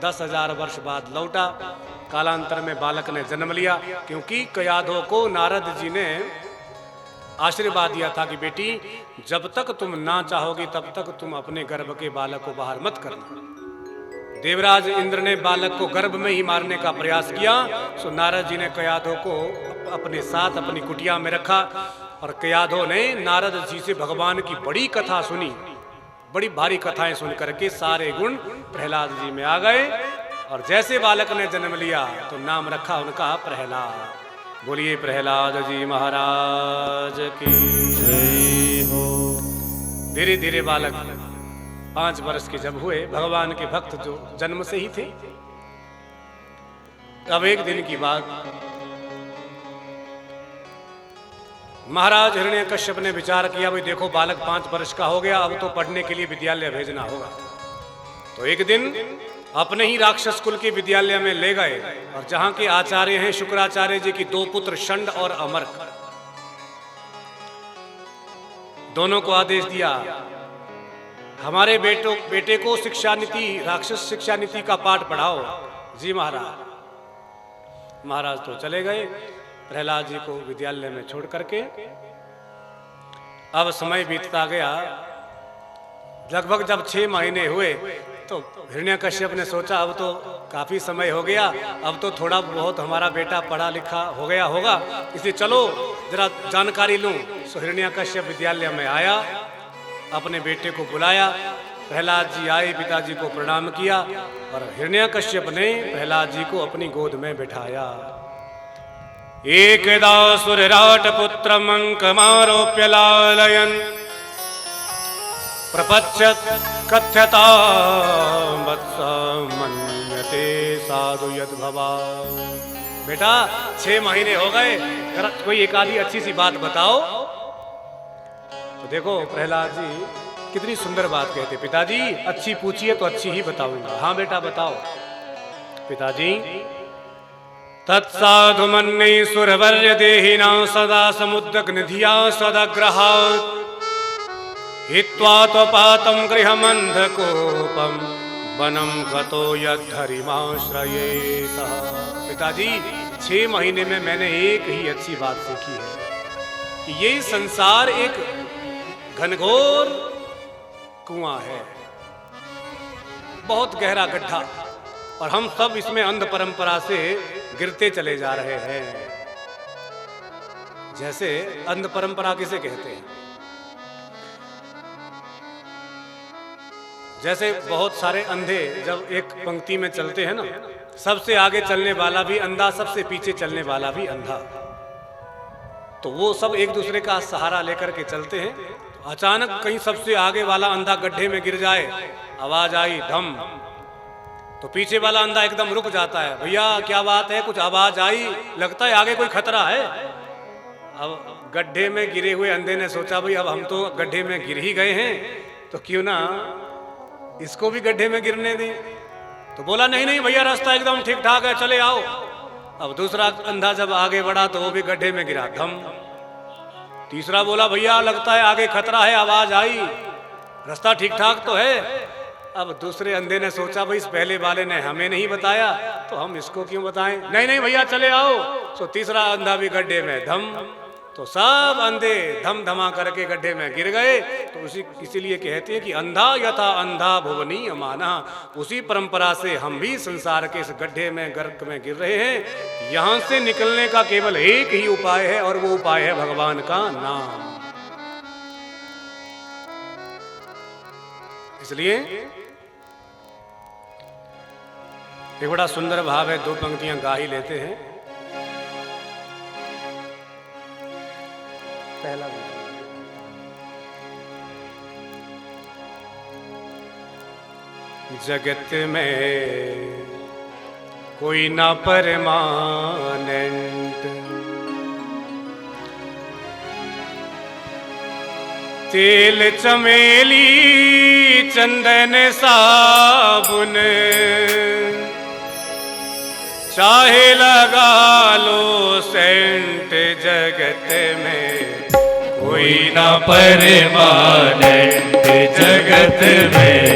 10,000 वर्ष बाद लौटा। कालांतर में बालक ने जन्म लिया, क्योंकि कयाधो को नारद जी ने आशीर्वाद दिया था कि बेटी जब तक तुम ना चाहोगी तब तक तुम अपने गर्भ के बालक को बाहर मत करना। देवराज इंद्र ने बालक को गर्भ में ही मारने का प्रयास किया, सो नारद जी ने कयाधो को अपने साथ अपनी कुटिया में रखा और कयाधो ने नारद जी से भगवान की बड़ी कथा सुनी। बड़ी भारी कथाएं सुन करके सारे गुण प्रहलाद जी में आ गए और जैसे बालक ने जन्म लिया तो नाम रखा उनका प्रहलाद। बोलिए प्रहलाद जी महाराज की जय हो। धीरे धीरे बालक 5 वर्ष के जब हुए, भगवान के भक्त जो जन्म से ही थे। अब एक दिन की बात, महाराज हिरण्यकश्यप ने विचार किया भाई देखो बालक 5 वर्ष का हो गया, अब तो पढ़ने के लिए विद्यालय भेजना होगा। तो एक दिन अपने ही राक्षस कुल के विद्यालय में ले गए और जहां के आचार्य हैं शुक्राचार्य जी की 2 पुत्र षंड और अमर्क, दोनों को आदेश दिया हमारे बेटे को शिक्षा नीति, राक्षस शिक्षा नीति का पाठ पढ़ाओ। जी महाराज। महाराज तो चले गए प्रहलाद जी को विद्यालय में छोड़ करके। अब समय बीतता गया, लगभग जब 6 महीने हुए तो हिरण्यकश्यप ने सोचा अब तो काफी समय हो गया, अब तो थोड़ा बहुत हमारा बेटा पढ़ा लिखा हो गया होगा, इसलिए चलो जरा जानकारी लूं। सो हिरण्यकश्यप विद्यालय में आया, अपने बेटे को बुलाया। प्रहलाद जी आए, पिताजी को प्रणाम किया और हिरण्यकश्यप ने प्रहलाद जी को अपनी गोद में बिठाया। एकदा सुरराट पुत्रम अंकमारोप्य लालयन् प्रपच्यत कथ्यता मत्स मन्यते साधु यद् भवा। बेटा 6 महीने हो गए, जरा कोई एक आधी अच्छी सी बात बताओ। तो देखो प्रहलाद जी कितनी सुंदर बात कहते, पिताजी अच्छी पूछिए तो अच्छी ही बताऊंगा। हाँ बेटा बताओ। पिताजी तत्साधु मन्ये सुरवर्य देहिना सदा समुद्रक निधिया सदग्रहा हित्वा त्वपातं गृहमन्धकोपं वनं गतो यद्धरिमाश्रयेतः। पिताजी 6 महीने में मैंने एक ही अच्छी बात सीखी है कि ये संसार एक घनघोर कुआं है, बहुत गहरा गड्ढा, और हम सब इसमें अंध परंपरा से गिरते चले जा रहे हैं। जैसे अंध परंपरा किसे कहते हैं? जैसे बहुत सारे अंधे जब एक पंक्ति में चलते हैं ना, सबसे आगे चलने वाला भी अंधा, सबसे पीछे चलने वाला भी अंधा, तो वो सब एक दूसरे का सहारा लेकर के चलते हैं। तो अचानक कहीं सबसे आगे वाला अंधा गड्ढे में गिर जाए, आवाज आई धम, तो पीछे वाला अंधा एकदम रुक जाता है। भैया क्या बात है, कुछ आवाज आई, लगता है आगे कोई खतरा है। अब गड्ढे में गिरे हुए अंधे ने सोचा भाई अब हम तो गड्ढे में गिर ही गए हैं, तो क्यों ना इसको भी गड्ढे में गिरने दें। तो बोला नहीं नहीं भैया रास्ता एकदम ठीक ठाक है, चले आओ। अब दूसरा अंधा जब आगे बढ़ा तो वो भी गड्ढे में गिरा, धम। तीसरा बोला भैया लगता है आगे खतरा है, आवाज आई, रास्ता ठीक ठाक तो है। अब दूसरे अंधे ने सोचा भाई इस पहले वाले ने हमें नहीं बताया तो हम इसको क्यों बताएं, नहीं नहीं भैया चले आओ। तो तीसरा अंधा भी गड्ढे में, धम। तो सब अंधे धम धमा करके गड्ढे में गिर गए। तो इसीलिए कहते हैं कि अंधा यथा अंधा भुवनीय माना, उसी परंपरा से हम भी संसार के इस गड्ढे में गर्क में गिर रहे हैं। यहां से निकलने का केवल एक ही उपाय है, और वो उपाय है भगवान का नाम। इसलिए एक बड़ा सुंदर भाव है, 2 पंक्तियां गा ही लेते हैं। पहला जगत में कोई ना परमानेंट, तेल चमेली चंदन साबुन चाहे लगा लो सेंट, जगत में कोई ना परमानेंट, जगत में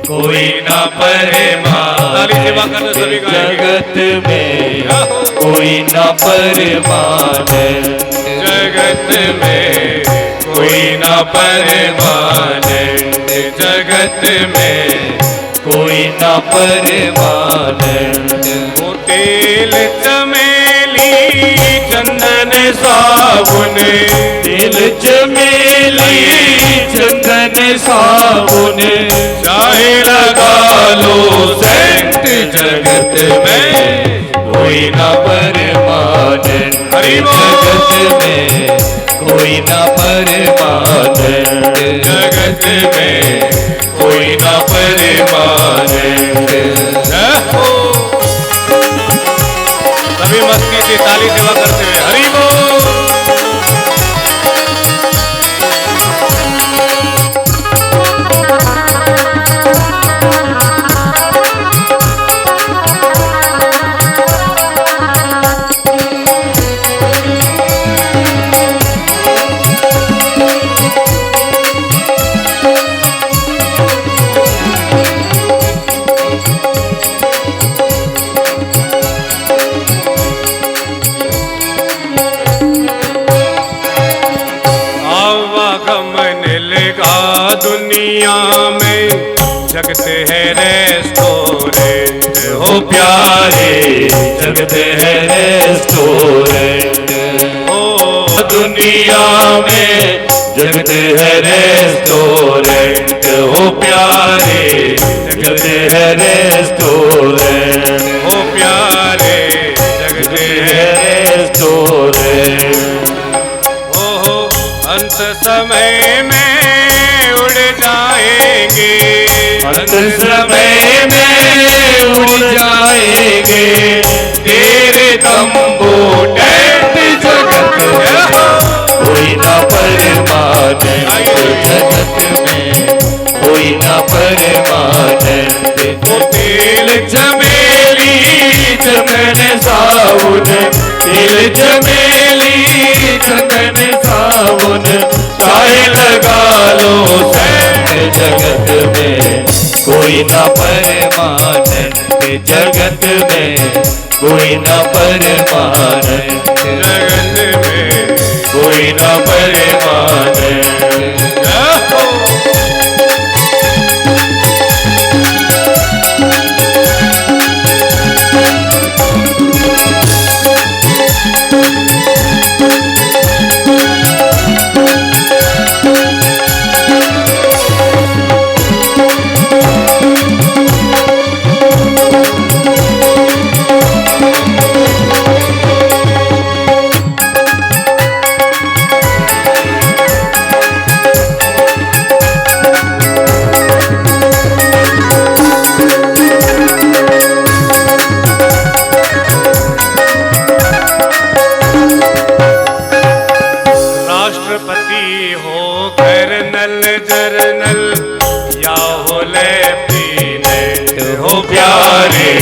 कोई ना परमानेंट, जगत में कोई ना परमानेंट, जगत में कोई ना परमानेंट, जगत में कोई ना परमानेंट। वो तेल चमेली चंदन साबुन, तेल चमेली चंदन साबुन चाहे लगा लो सेंट, जगत में कोई ना परमानेंट, जगत में कोई ना परमानेंट, जगत में कोई ना परमानेंट। सभी मस्ती से ताली सेवा करते हुए हरि बोल। दुनिया में जगते है रेस्टोरेंट, हो प्यारे जगते है रेस्टोरेंट, हो दुनिया में जगते है रेस्टोरेंट, हो प्यारे जगते है रेस्टोरेंट, हो प्यारे जगते है रेस्टोरेंट। हो अंत समय में उड़ जाएंगे, अंत समय में उड़ जाएंगे, तेरे दम चमेली चंदन साबुन चाहे लगा लो सैंध जगत में कोई न परमानंद जगत में कोई न परमानंद जगत में कोई न परमानंद राष्ट्रपति हो कर्नल जरनल या हो लेफ्टिनेंट हो प्यारे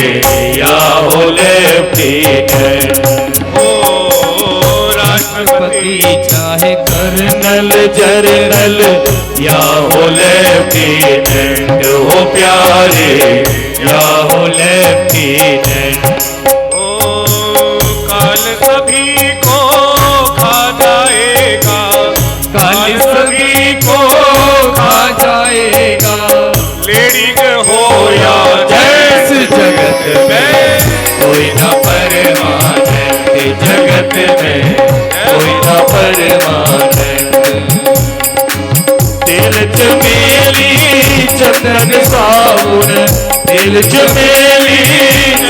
या हो लेफ्टिनेंट हो राष्ट्रपति चाहे कर्नल जरनल या हो लेफ्टिनेंट हो प्यारे या हो लेफ्टिनेंट ओ काल सभी को खा जाएगा काल सभी को खा जाएगा लेडीज हो या जैस जगत में कोई न परमानंद जगत में कोई न परमानंद तेल चमेली चंदन साबुन तेल चमेली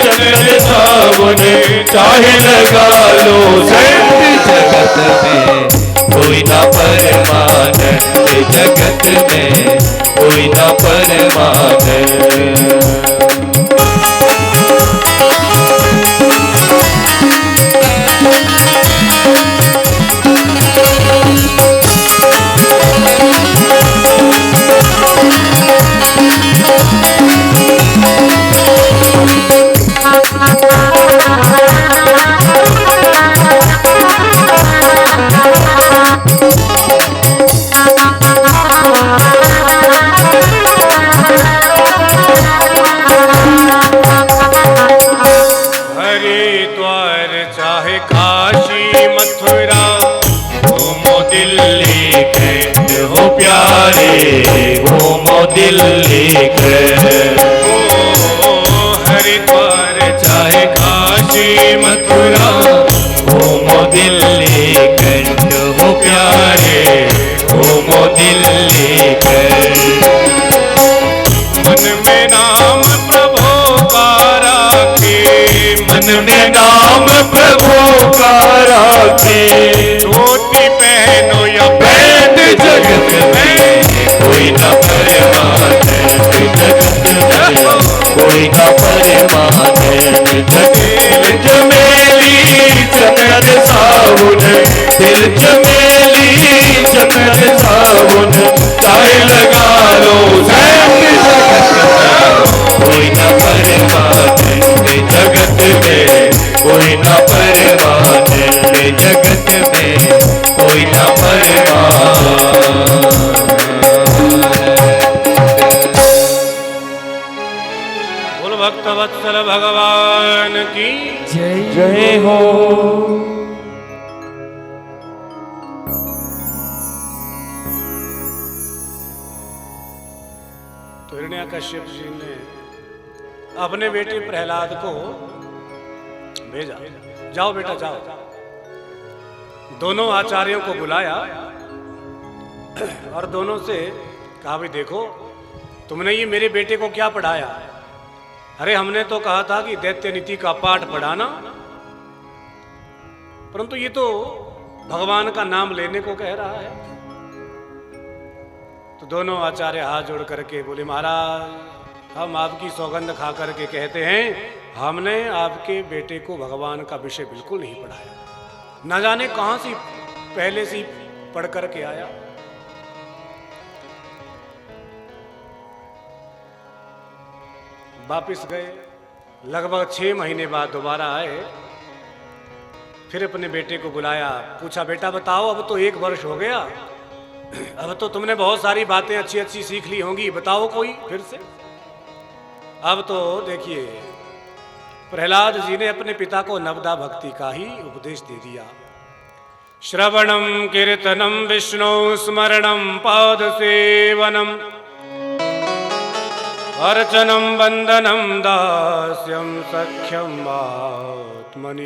चंदन साबुन चाहे लगा लो सैंध जगत में कोई न परमानंद जगत में कोई न परमानंद हरिद्वार चाहे काशी मथुरा घूमो दिल्ली कैंट हो प्यारे घूमो दिल्ली कैंट ओ हरिद्वार चाहे काशी मथुरा घूमो दिल्ली कैंट हो प्यारे घूमो दिल्ली कैंट मन में नाम प्रभु का राखे मन में नाम प्रभु का राखे धोती पहनो या बैंड जगत में कोई न परमानंद जगत में कोई न परमानंद दिल चमेली चंदन साबुन दिल चमेली चंदन साबुन चाहे लगा लो सैंध जगत में कोई न परमानंद जगत में कोई न परमानंद जगत में कोई न परमानंद बोल भक्त वत्सल भगवान की जय हो तो हिरण्यकश्यप जी ने अपने बेटे प्रहलाद को भेजा, जाओ बेटा जाओ। दोनों आचार्यों को बुलाया और दोनों से कहा भी देखो तुमने ये मेरे बेटे को क्या पढ़ाया। अरे हमने तो कहा था कि दैत्य नीति का पाठ पढ़ाना, परंतु ये तो भगवान का नाम लेने को कह रहा है। तो दोनों आचार्य हाथ जोड़ करके बोले महाराज हम आपकी सौगंध खा करके कहते हैं हमने आपके बेटे को भगवान का विषय बिल्कुल नहीं पढ़ाया, न जाने कहां से पहले से ही पढ़ करके आया। वापिस गए, लगभग 6 महीने बाद दोबारा आए, फिर अपने बेटे को बुलाया, पूछा बेटा बताओ, अब तो 1 वर्ष हो गया, अब तो तुमने बहुत सारी बातें अच्छी अच्छी सीख ली होंगी, बताओ कोई फिर से। अब तो देखिए प्रहलाद जी ने अपने पिता को नवदा भक्ति का ही उपदेश दे दिया। श्रवणम कीर्तनम विष्णु स्मरणम पाद सेवनम अर्चनम वंदनम दास्यम सख्यम आत्मनिवेदनम।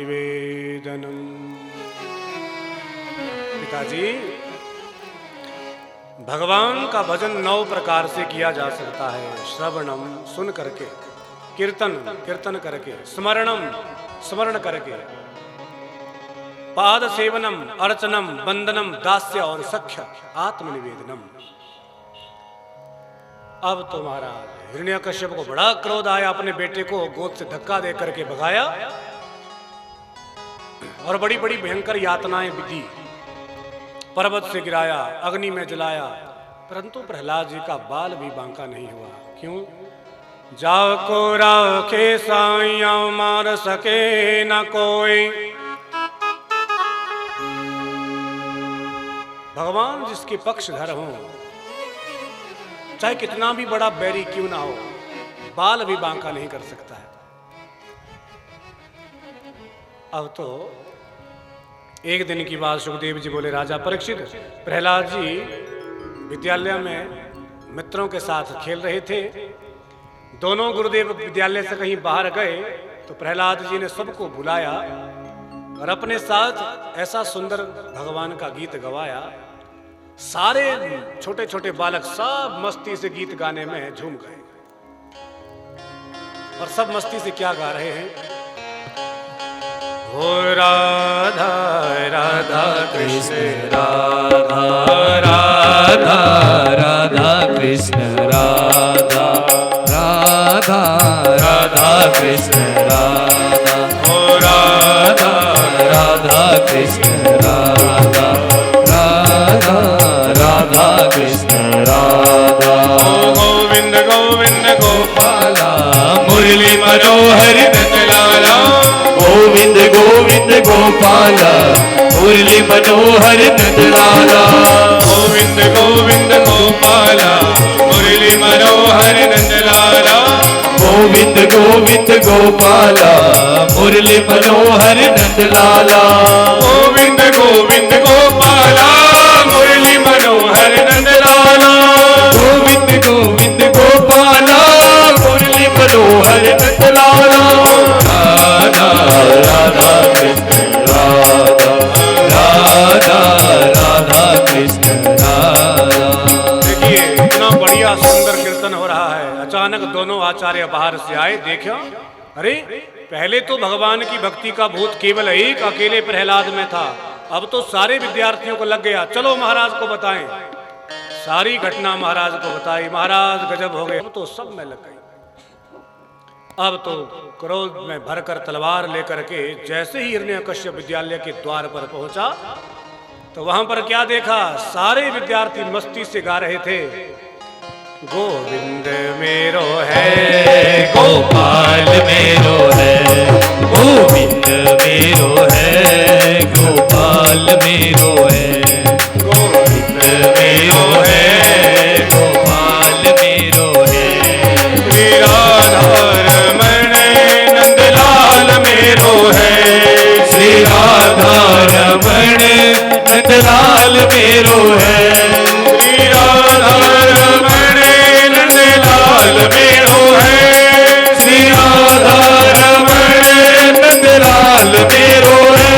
पिताजी, भगवान का भजन 9 प्रकार से किया जा सकता है। श्रवणम सुन करके, कीर्तन करके, स्मरणम स्मरण करके, पाद सेवनम अर्चनम वंदनम दास्य और सख्य आत्मनिवेदनम। अब तो महाराज हिरण्यकश्यप को बड़ा क्रोध आया, अपने बेटे को गोद से धक्का दे करके भगाया और बड़ी बड़ी भयंकर यातनाएं दी, पर्वत से गिराया, अग्नि में जलाया, परंतु प्रहलाद जी का बाल भी बांका नहीं हुआ। क्यों? जाको राखे साइया मार सके न कोई। भगवान जिसके पक्षधर हों, चाहे कितना भी बड़ा बैरी क्यों ना हो, बाल भी बांका नहीं कर सकता है। अब तो एक दिन की बात, सुखदेव जी बोले राजा परीक्षित, प्रहलाद जी विद्यालय में मित्रों के साथ खेल रहे थे, दोनों गुरुदेव विद्यालय से कहीं बाहर गए तो प्रहलाद जी ने सबको बुलाया और अपने साथ ऐसा सुंदर भगवान का गीत गवाया। सारे छोटे छोटे बालक सब मस्ती से गीत गाने में झूम गए। और सब मस्ती से क्या गा रहे हैं? हो राधा राधा कृष्ण राधा राधा राधा कृष्ण राधा राधा राधा कृष्ण राधा। हो राधा राधा कृष्ण राधा राधा राधा कृष्ण राधा। गोविंद गोविंद गोपाला मुरली मनोहर नंदलाला। गोविंद गोविंद गोपाला मुरली मनोहर नंदलाला। गोविंद गोविंद गोपाला मुरली मनोहर नंदलाला। गोविंद गोविंद गोपाला मुरली मनोहर नंदलाला। गोविंद गोविंद गोपाला मुरली मनोहर नंदलाला। गोविंद गोविंद गोपाला मुरली मनोहर नंदलाला। राधा राधा कृष्ण राधा राधा राधा कृष्ण राधा। देखिए इतना बढ़िया सुंदर कीर्तन हो रहा है, अचानक दोनों आचार्य बाहर से आए। देखा, अरे पहले तो भगवान की भक्ति का भूत केवल एक अकेले प्रहलाद में था, अब तो सारे विद्यार्थियों को लग गया। चलो महाराज को बताएं। सारी घटना महाराज को बताई। महाराज गजब हो गए, अब तो सब में लग गई। अब तो क्रोध में भरकर तलवार लेकर के जैसे ही हिरण्यकश्यप विद्यालय के द्वार पर पहुंचा तो वहां पर क्या देखा? सारे विद्यार्थी मस्ती से गा रहे थे, गोविंद मेरो है गोपाल मेरो है। गोविंद मेरो है गोपाल मेरो है। गोविंद मेरो है गोपाल मेरो है। श्री राधा रमण नंदलाल मेरो है। श्री राधा रमण नंदलाल मेरो है। श्री राधा रमण नंदलाल मेरो है। श्री राधा रमण नंदलाल मेरो है।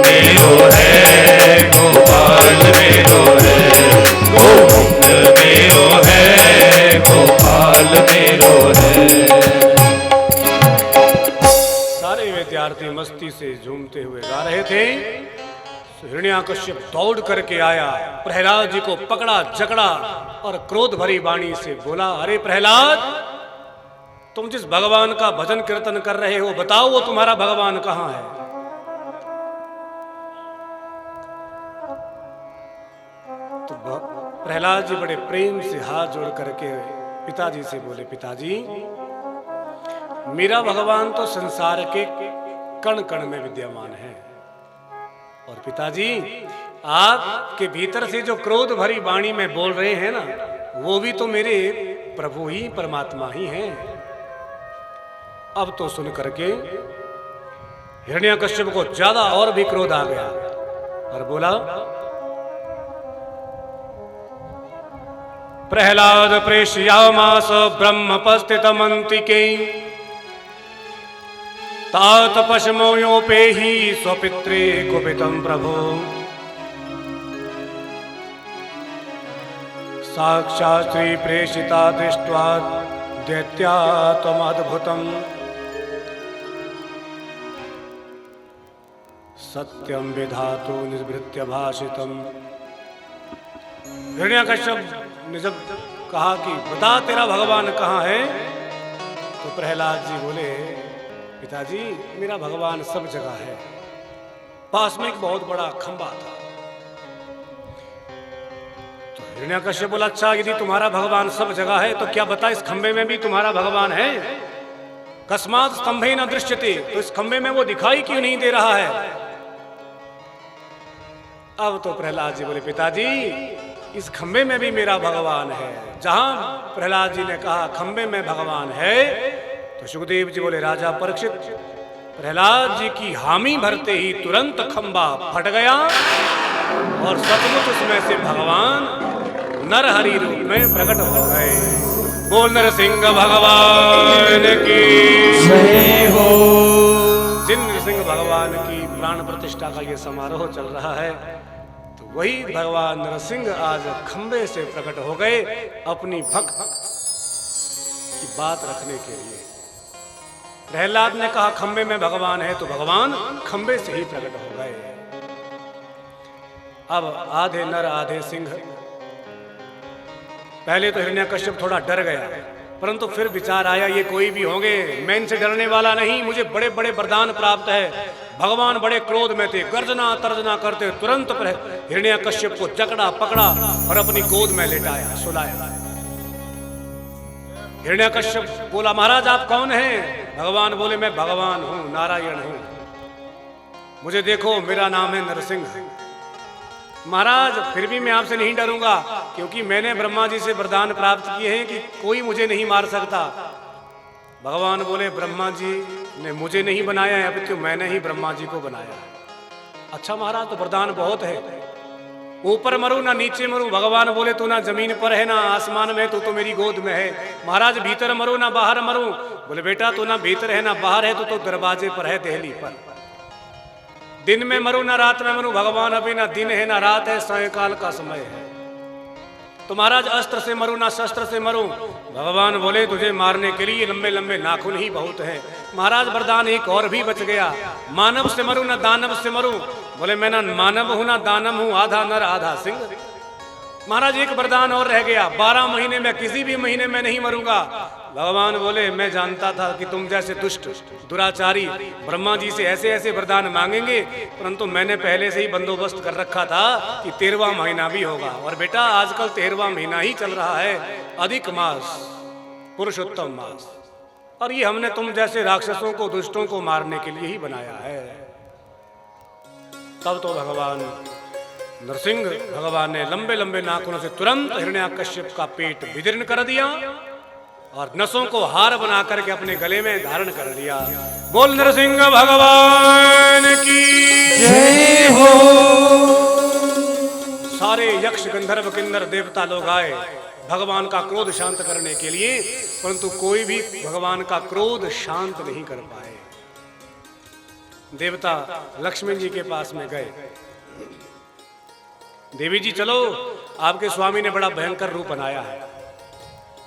मेरो है गोपाल मेरो है। गोविंद मेरो है गोपाल मेरो है। सारे विद्यार्थी मस्ती से झूमते हुए गा रहे थे। हिरण्यकश्यप दौड़ करके आया, प्रहलाद जी को पकड़ा, जकड़ा और क्रोध भरी वाणी से बोला, अरे प्रहलाद, तुम जिस भगवान का भजन कीर्तन कर रहे हो, बताओ वो तुम्हारा भगवान कहां है? तो प्रहलाद जी बड़े प्रेम से हाथ जोड़ करके पिताजी से बोले, पिताजी मेरा भगवान तो संसार के कण कण में विद्यमान है। और पिताजी, आपके भीतर से जो क्रोध भरी वाणी में बोल रहे हैं ना, वो भी तो मेरे प्रभु ही परमात्मा ही हैं। अब तो सुन करके हिरण्यकश्यप को ज्यादा और भी क्रोध आ गया और बोला, प्रहलाद प्रेष्यामास ब्रह्मपस्थितमन्तिके तात पशमोयोपेहि स्वपित्रे कुपितं प्रभो साक्षात् श्री प्रेषिता दृष्ट्वा दैत्या त्वमद्भुतम् सत्यं विधातु निवृत्य भाषितम्। हिरण्यकश्यप ने जब कहा कि बता तेरा भगवान कहाँ है, तो प्रहलाद जी बोले, पिताजी मेरा भगवान सब जगह है। पास में एक बहुत बड़ा खंबा था। तो हिरण्यकश्यप बोला, अच्छा यदि तुम्हारा भगवान सब जगह है तो क्या बता इस खंबे में भी तुम्हारा भगवान है? कस्मात् स्तंभे न दृश्यते, तो इस खंबे में वो दिखाई क्यों नहीं दे रहा है? अब तो प्रहलाद जी बोले, पिताजी इस खंबे में भी मेरा भगवान है। जहां प्रहलाद जी ने कहा खंबे में भगवान है, तो सुखदेव जी बोले, राजा परीक्षित, प्रहलाद जी की हामी भरते ही तुरंत खंबा फट गया और सचमुच उसमें से भगवान नरहरि रूप में प्रकट हो गए। बोल नरसिंह भगवान की जय हो। जिन नरसिंह भगवान की प्राण प्रतिष्ठा का ये समारोह चल रहा है, तो वही भगवान नरसिंह आज खंबे से प्रकट हो गए अपनी भक्त की बात रखने के लिए। प्रहलाद ने कहा खंबे में भगवान है, तो भगवान खंबे से ही प्रकट हो गए। अब आधे नर आधे सिंह। पहले तो हिरण्यकश्यप थोड़ा डर गया, परंतु फिर विचार आया ये कोई भी होंगे, मैं इनसे डरने वाला नहीं। मुझे बड़े बड़े वरदान प्राप्त है। भगवान बड़े क्रोध में थे, गर्जना तर्जना करते तुरंत हिरण्यकश्यप को जकड़ा पकड़ा और अपनी गोद में लेटाया, सुलाया। हिरण्यकश्यप बोला, महाराज आप कौन हैं? भगवान बोले, मैं भगवान हूं, नारायण हूं। मुझे देखो, मेरा नाम है नरसिंह। महाराज फिर भी मैं आपसे नहीं डरूंगा, क्योंकि मैंने ब्रह्मा जी से वरदान प्राप्त किए हैं कि कोई मुझे नहीं मार सकता। भगवान बोले, ब्रह्मा जी ने मुझे नहीं बनाया है, अपितु मैंने ही ब्रह्मा जी को बनाया। अच्छा महाराज, तो वरदान बहुत है। ऊपर मरूं ना नीचे मरूं। भगवान बोले, तू ना जमीन पर है ना आसमान में, तू तो मेरी गोद में है। महाराज भीतर मरूं ना बाहर मरूं। बोले, बेटा तू ना भीतर है ना बाहर है, तू तो दरवाजे पर है, देहली पर। दिन में मरूं ना रात में मरूं। भगवान अभी ना दिन है ना रात है, सायंकाल का समय है। तो महाराज अस्त्र से मरूं ना शस्त्र से मरूं। भगवान बोले, तुझे मारने के लिए लंबे लंबे नाखून ही बहुत है। महाराज वरदान एक और भी बच गया, मानव से मरूं ना दानव से मरूं। बोले, मैं ना मानव हूं ना दानव हूं, आधा नर आधा सिंह। महाराज एक वरदान और रह गया, 12 महीने में किसी भी महीने में नहीं मरूंगा। भगवान बोले, मैं जानता था कि तुम जैसे दुष्ट दुराचारी ब्रह्मा जी से ऐसे ऐसे वरदान मांगेंगे, परंतु मैंने पहले से ही बंदोबस्त कर रखा था कि 13वां महीना भी होगा। और बेटा आजकल 13वां महीना ही चल रहा है, अधिक मास, पुरुषोत्तम मास। और ये हमने तुम जैसे राक्षसों को, दुष्टों को मारने के लिए ही बनाया है। तब तो भगवान नरसिंह भगवान ने लंबे लंबे नाखूनों से तुरंत हिरण्यकश्यप का पेट विदीर्ण कर दिया और नसों को हार बना करके अपने गले में धारण कर लिया। बोल नरसिंह भगवान की जय हो। सारे यक्ष गंधर्व किन्नर देवता लोग आए भगवान का क्रोध शांत करने के लिए, परंतु कोई भी भगवान का क्रोध शांत नहीं कर पाए। देवता लक्ष्मण जी के पास में गए, देवी जी चलो, आपके स्वामी ने बड़ा भयंकर रूप बनाया है।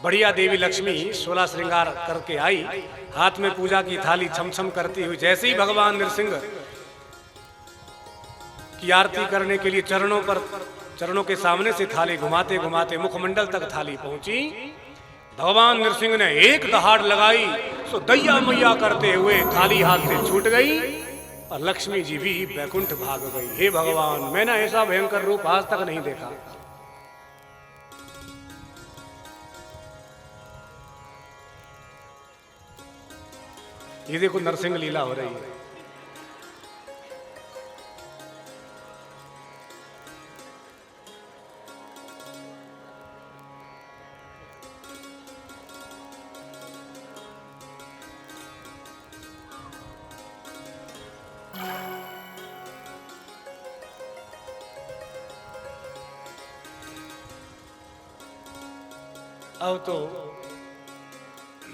बढ़िया देवी लक्ष्मी 16 श्रृंगार करके आई, हाथ में पूजा की थाली छमछम करती हुई। जैसे ही भगवान नरसिंह की आरती करने के लिए चरणों के सामने से थाली घुमाते घुमाते मुखमंडल तक थाली पहुंची। भगवान नरसिंह ने एक दहाड़ लगाई, सो दैया मैया करते हुए थाली हाथ से छूट गई और लक्ष्मी जी भी बैकुंठ भाग गई। हे भगवान, मैंने ऐसा भयंकर रूप आज तक नहीं देखा। ये देखो नरसिंह लीला हो रही है। अब तो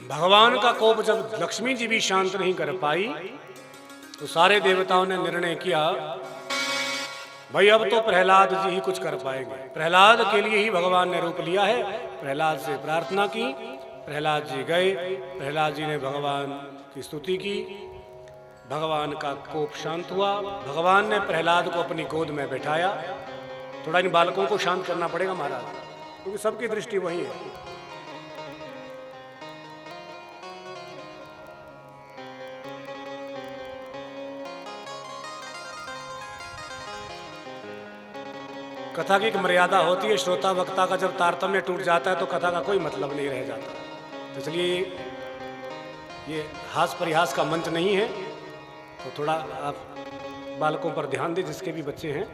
भगवान का कोप जब लक्ष्मी जी भी शांत नहीं कर पाई तो सारे देवताओं ने निर्णय किया भाई अब तो प्रहलाद जी ही कुछ कर पाएंगे। प्रहलाद के लिए ही भगवान ने रूप लिया है। प्रहलाद से प्रार्थना की, प्रहलाद जी गए, प्रहलाद जी ने भगवान की स्तुति की, भगवान का कोप शांत हुआ। भगवान ने प्रहलाद को अपनी गोद में बैठाया। थोड़ा इन बालकों को शांत करना पड़ेगा महाराज, क्योंकि सबकी दृष्टि वही है। कथा की एक मर्यादा होती है, श्रोता वक्ता का जब तारतम्य टूट जाता है तो कथा का कोई मतलब नहीं रह जाता। तो इसलिए ये हास परिहास का मंच नहीं है, तो थोड़ा आप बालकों पर ध्यान दें, जिसके भी बच्चे हैं।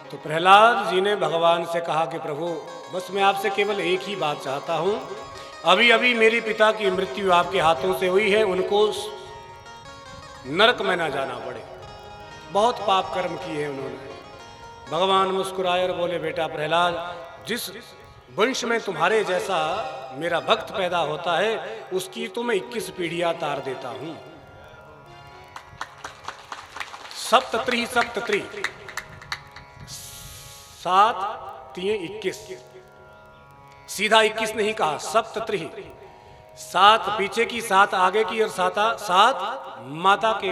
तो प्रहलाद जी ने भगवान से कहा कि प्रभु बस मैं आपसे केवल एक ही बात चाहता हूं, अभी अभी मेरे पिता की मृत्यु आपके हाथों से हुई है, उनको नरक में ना जाना पड़े। बहुत पाप कर्म किए हैं उन्होंने। भगवान मुस्कुराए और बोले बेटा प्रहलाद, जिस वंश में तुम्हारे जैसा मेरा भक्त पैदा होता है उसकी तो मैं 21 पीढ़ियां तार देता हूं। सप्तत्री सप्तत्री, 7 3 21, सीधा 21 नहीं कहा, सप्तत्री, 7 पीछे की, 7 आगे की और 7 माता के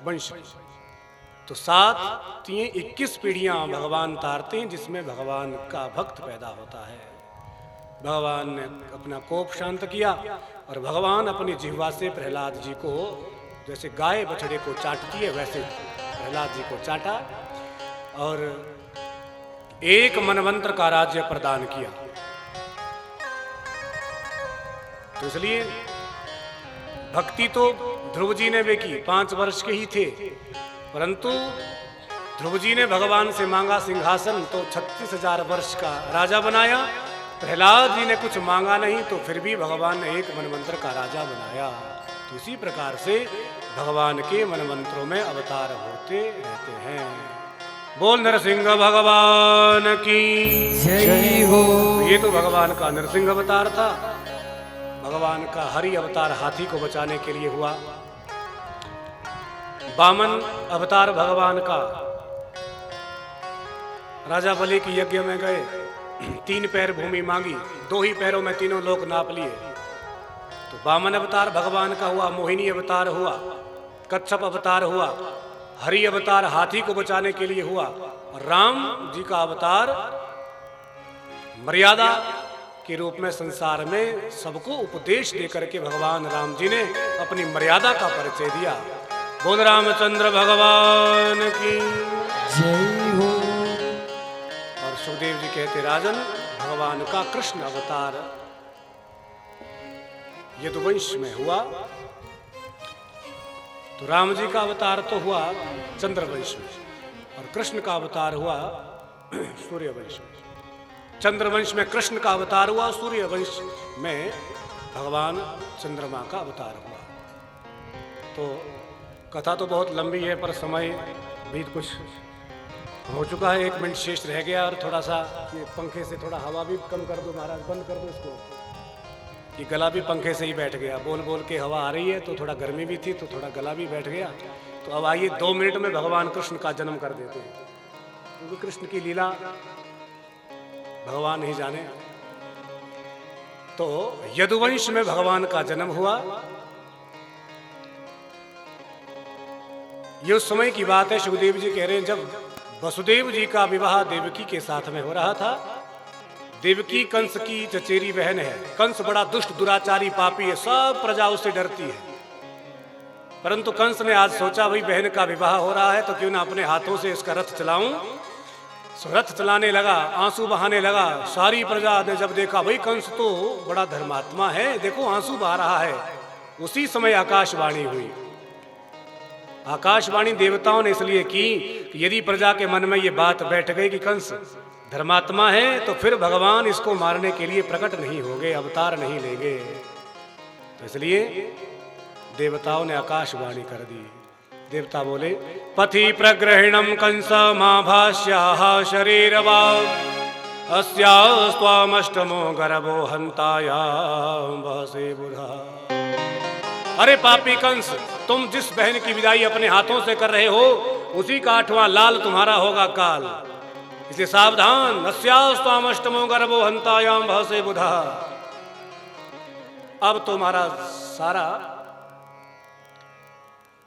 वंश। तो 7 3 21 पीढ़ियां भगवान तारते हैं, जिसमें भगवान का भक्त पैदा होता है। भगवान ने अपना कोप शांत किया और भगवान अपनी जिह्वा से प्रहलाद जी को, जैसे गाय बछड़े को चाटती है वैसे प्रहलाद जी को चाटा और एक मनवंतर का राज्य प्रदान किया। तो इसलिए भक्ति तो ध्रुव जी ने भी की, 5 वर्ष के ही थे, परंतु ध्रुव जी ने भगवान से मांगा सिंहासन तो 36,000 वर्ष का राजा बनाया। प्रहलाद जी ने कुछ मांगा नहीं तो फिर भी भगवान ने एक मनवंतर का राजा बनाया। तो इसी प्रकार से भगवान के मनवंतरों में अवतार होते रहते हैं। बोल नरसिंह भगवान की जय हो। ये तो भगवान का नरसिंह अवतार था। भगवान का हरि अवतार हाथी को बचाने के लिए हुआ। वामन अवतार भगवान का राजा बलि की यज्ञ में गए, 3 पैर भूमि मांगी, 2 ही पैरों में तीनों लोक नाप लिए। तो वामन अवतार भगवान का हुआ, मोहिनी अवतार हुआ, कच्छप अवतार हुआ, हरि अवतार हाथी को बचाने के लिए हुआ और राम जी का अवतार मर्यादा के रूप में संसार में सबको उपदेश देकर के भगवान राम जी ने अपनी मर्यादा का परिचय दिया। बोल रामचंद्र भगवान की जय हो। और सुखदेव जी कहते राजन, भगवान का कृष्ण अवतार यदुवंश में हुआ। तो राम जी का अवतार तो हुआ चंद्रवंश में और कृष्ण का अवतार हुआ सूर्यवंश में। चंद्रवंश में कृष्ण का अवतार हुआ, सूर्यवंश में भगवान चंद्रमा का अवतार हुआ। तो कथा तो बहुत लंबी है पर समय भी कुछ हो चुका है, 1 मिनट शेष रह गया। और थोड़ा सा ये पंखे से थोड़ा हवा भी कम कर दो महाराज, बंद कर दो इसको। ये गला भी पंखे से ही बैठ गया, बोल बोल के हवा आ रही है तो थोड़ा गर्मी भी थी तो थोड़ा गला भी बैठ गया। तो अब आइए 2 मिनट में भगवान कृष्ण का जन्म कर देते हैं, क्योंकि कृष्ण की लीला भगवान ही जाने। तो यदुवंश में भगवान का जन्म हुआ। ये उस समय की बात है, सुखदेव जी कह रहे हैं जब वसुदेव जी का विवाह देवकी के साथ में हो रहा था। देवकी कंस की चचेरी बहन है। कंस बड़ा दुष्ट दुराचारी पापी है, सब प्रजा उससे डरती है। परंतु कंस ने आज सोचा भाई बहन का विवाह हो रहा है तो क्यों ना अपने हाथों से इसका रथ चलाऊं। रथ चलाने लगा, आंसू बहाने लगा। सारी प्रजा ने जब देखा भाई कंस तो बड़ा धर्मात्मा है, देखो आंसू बहा रहा है। उसी समय आकाशवाणी हुई। आकाशवाणी देवताओं ने इसलिए की कि यदि प्रजा के मन में ये बात बैठ गई कि कंस धर्मात्मा है तो फिर भगवान इसको मारने के लिए प्रकट नहीं होंगे, अवतार नहीं लेंगे। तो इसलिए देवताओं ने आकाशवाणी कर दी। देवता बोले, पथि प्रग्रहिणम कंस मां भाष्याः शरीरवा अस्यास्त्वामष्टमो गर्भो हंतायां वसे बुधा। अरे पापी कंस, तुम जिस बहन की विदाई अपने हाथों से कर रहे हो उसी का 8वां लाल तुम्हारा होगा काल, इसलिए सावधान। अस्यास्त्वामष्टमो गर्भो हंतायां वसे बुधा। अब तुम्हारा सारा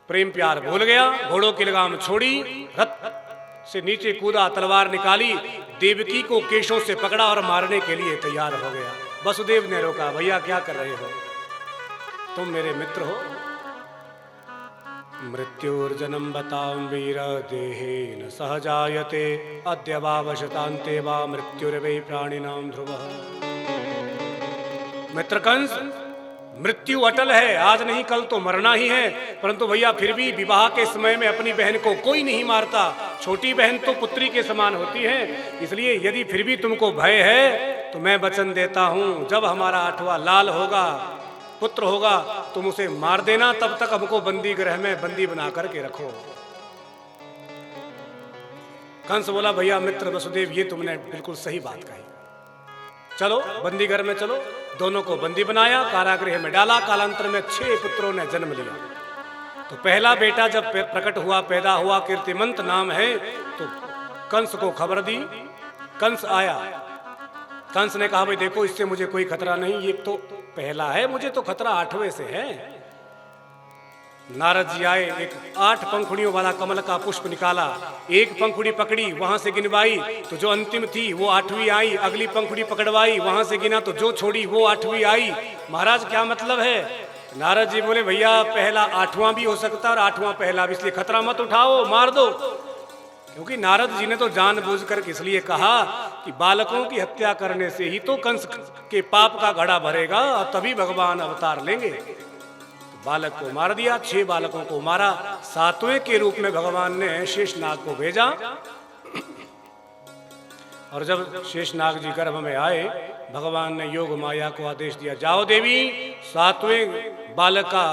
प्रेम प्यार भूल गया, घोड़ों की लगाम छोड़ी, रथ से नीचे कूदा, तलवार निकाली, देवकी को केशों से पकड़ा और मारने के लिए तैयार हो गया। वसुदेव ने रोका, भैया क्या कर रहे हो, तुम मेरे मित्र हो। मृत्युर्जन्म बताओ वीर देहेन सहजायते अद्य वा वशतान्ते वा मृत्युर्वै प्राणिनां ध्रुवः। मित्र कंस, मृत्यु अटल है, आज नहीं कल तो मरना ही है, परंतु भैया फिर भी विवाह के समय में अपनी बहन को कोई नहीं मारता। छोटी बहन तो पुत्री के समान होती है, इसलिए यदि फिर भी तुमको भय है तो मैं वचन देता हूं, जब हमारा 8वां लाल होगा, पुत्र होगा, तुम उसे मार देना, तब तक हमको बंदी गृह में बंदी बना करके रखो। कंस बोला, भैया मित्र वसुदेव, ये तुमने बिल्कुल सही बात कही, चलो बंदी घर में चलो। दोनों को बंदी बनाया, कारागृह में डाला। कालांतर में 6 पुत्रों ने जन्म लिया। तो पहला बेटा जब प्रकट हुआ, पैदा हुआ, कीर्तिमंत नाम है, तो कंस को खबर दी। कंस आया, कंस ने कहा, भाई देखो इससे मुझे कोई खतरा नहीं, ये तो पहला है, मुझे तो खतरा 8वें से है। नारद जी आए, एक 8 पंखुड़ियों वाला कमल का पुष्प निकाला, एक पंखुड़ी पकड़ी, वहां से गिनवाई तो जो अंतिम थी वो 8वीं आई, अगली पंखुड़ी पकड़वाई, वहां से गिना तो जो छोड़ी वो 8वीं आई। महाराज क्या मतलब है? नारद जी बोले, भैया पहला 8वां भी हो सकता है और 8वां पहला भी, इसलिए खतरा मत उठाओ, मार दो। क्योंकि नारद जी ने तो जानबूझकर इसलिए कहा कि बालकों की हत्या करने से ही तो कंस के पाप का घड़ा भरेगा और तभी भगवान अवतार लेंगे। बालक को मार दिया, 6 बालकों को मारा। 7वें के रूप में भगवान ने शेषनाग को भेजा, और जब शेषनाग जी गर्भ में आए, भगवान ने योग माया को आदेश दिया, जाओ देवी 7वें बालक का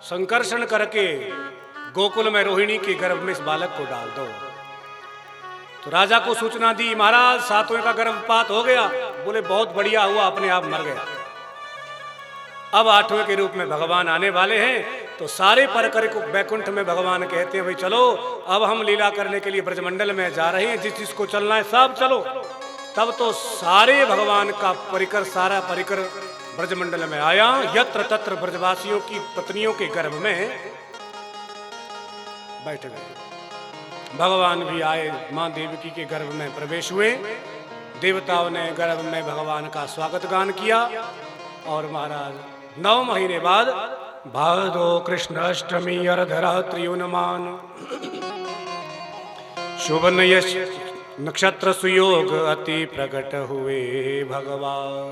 संकर्षण करके गोकुल में रोहिणी के गर्भ में इस बालक को डाल दो। तो राजा को सूचना दी, महाराज 7वें का गर्भपात हो गया। बोले बहुत बढ़िया हुआ, अपने आप मर गया। अब 8वें के रूप में भगवान आने वाले हैं। तो सारे परकर को बैकुंठ में भगवान कहते हैं, भाई चलो अब हम लीला करने के लिए ब्रजमंडल में जा रहे हैं, जिस जिसको चलना है सब चलो। तब तो सारे भगवान का परिकर, सारा परिकर ब्रजमंडल में आया। यत्र तत्र ब्रजवासियों की पत्नियों के गर्भ में बैठ गए। भगवान भी आए, मां देवकी के गर्भ में प्रवेश हुए। देवताओं ने गर्भ में भगवान का स्वागत गान किया। और महाराज 9 महीने बाद भादो कृष्ण अष्टमी अर्धरात्रि उन्मान शुभ नक्षत्र सुयोग अति प्रकट हुए भगवान।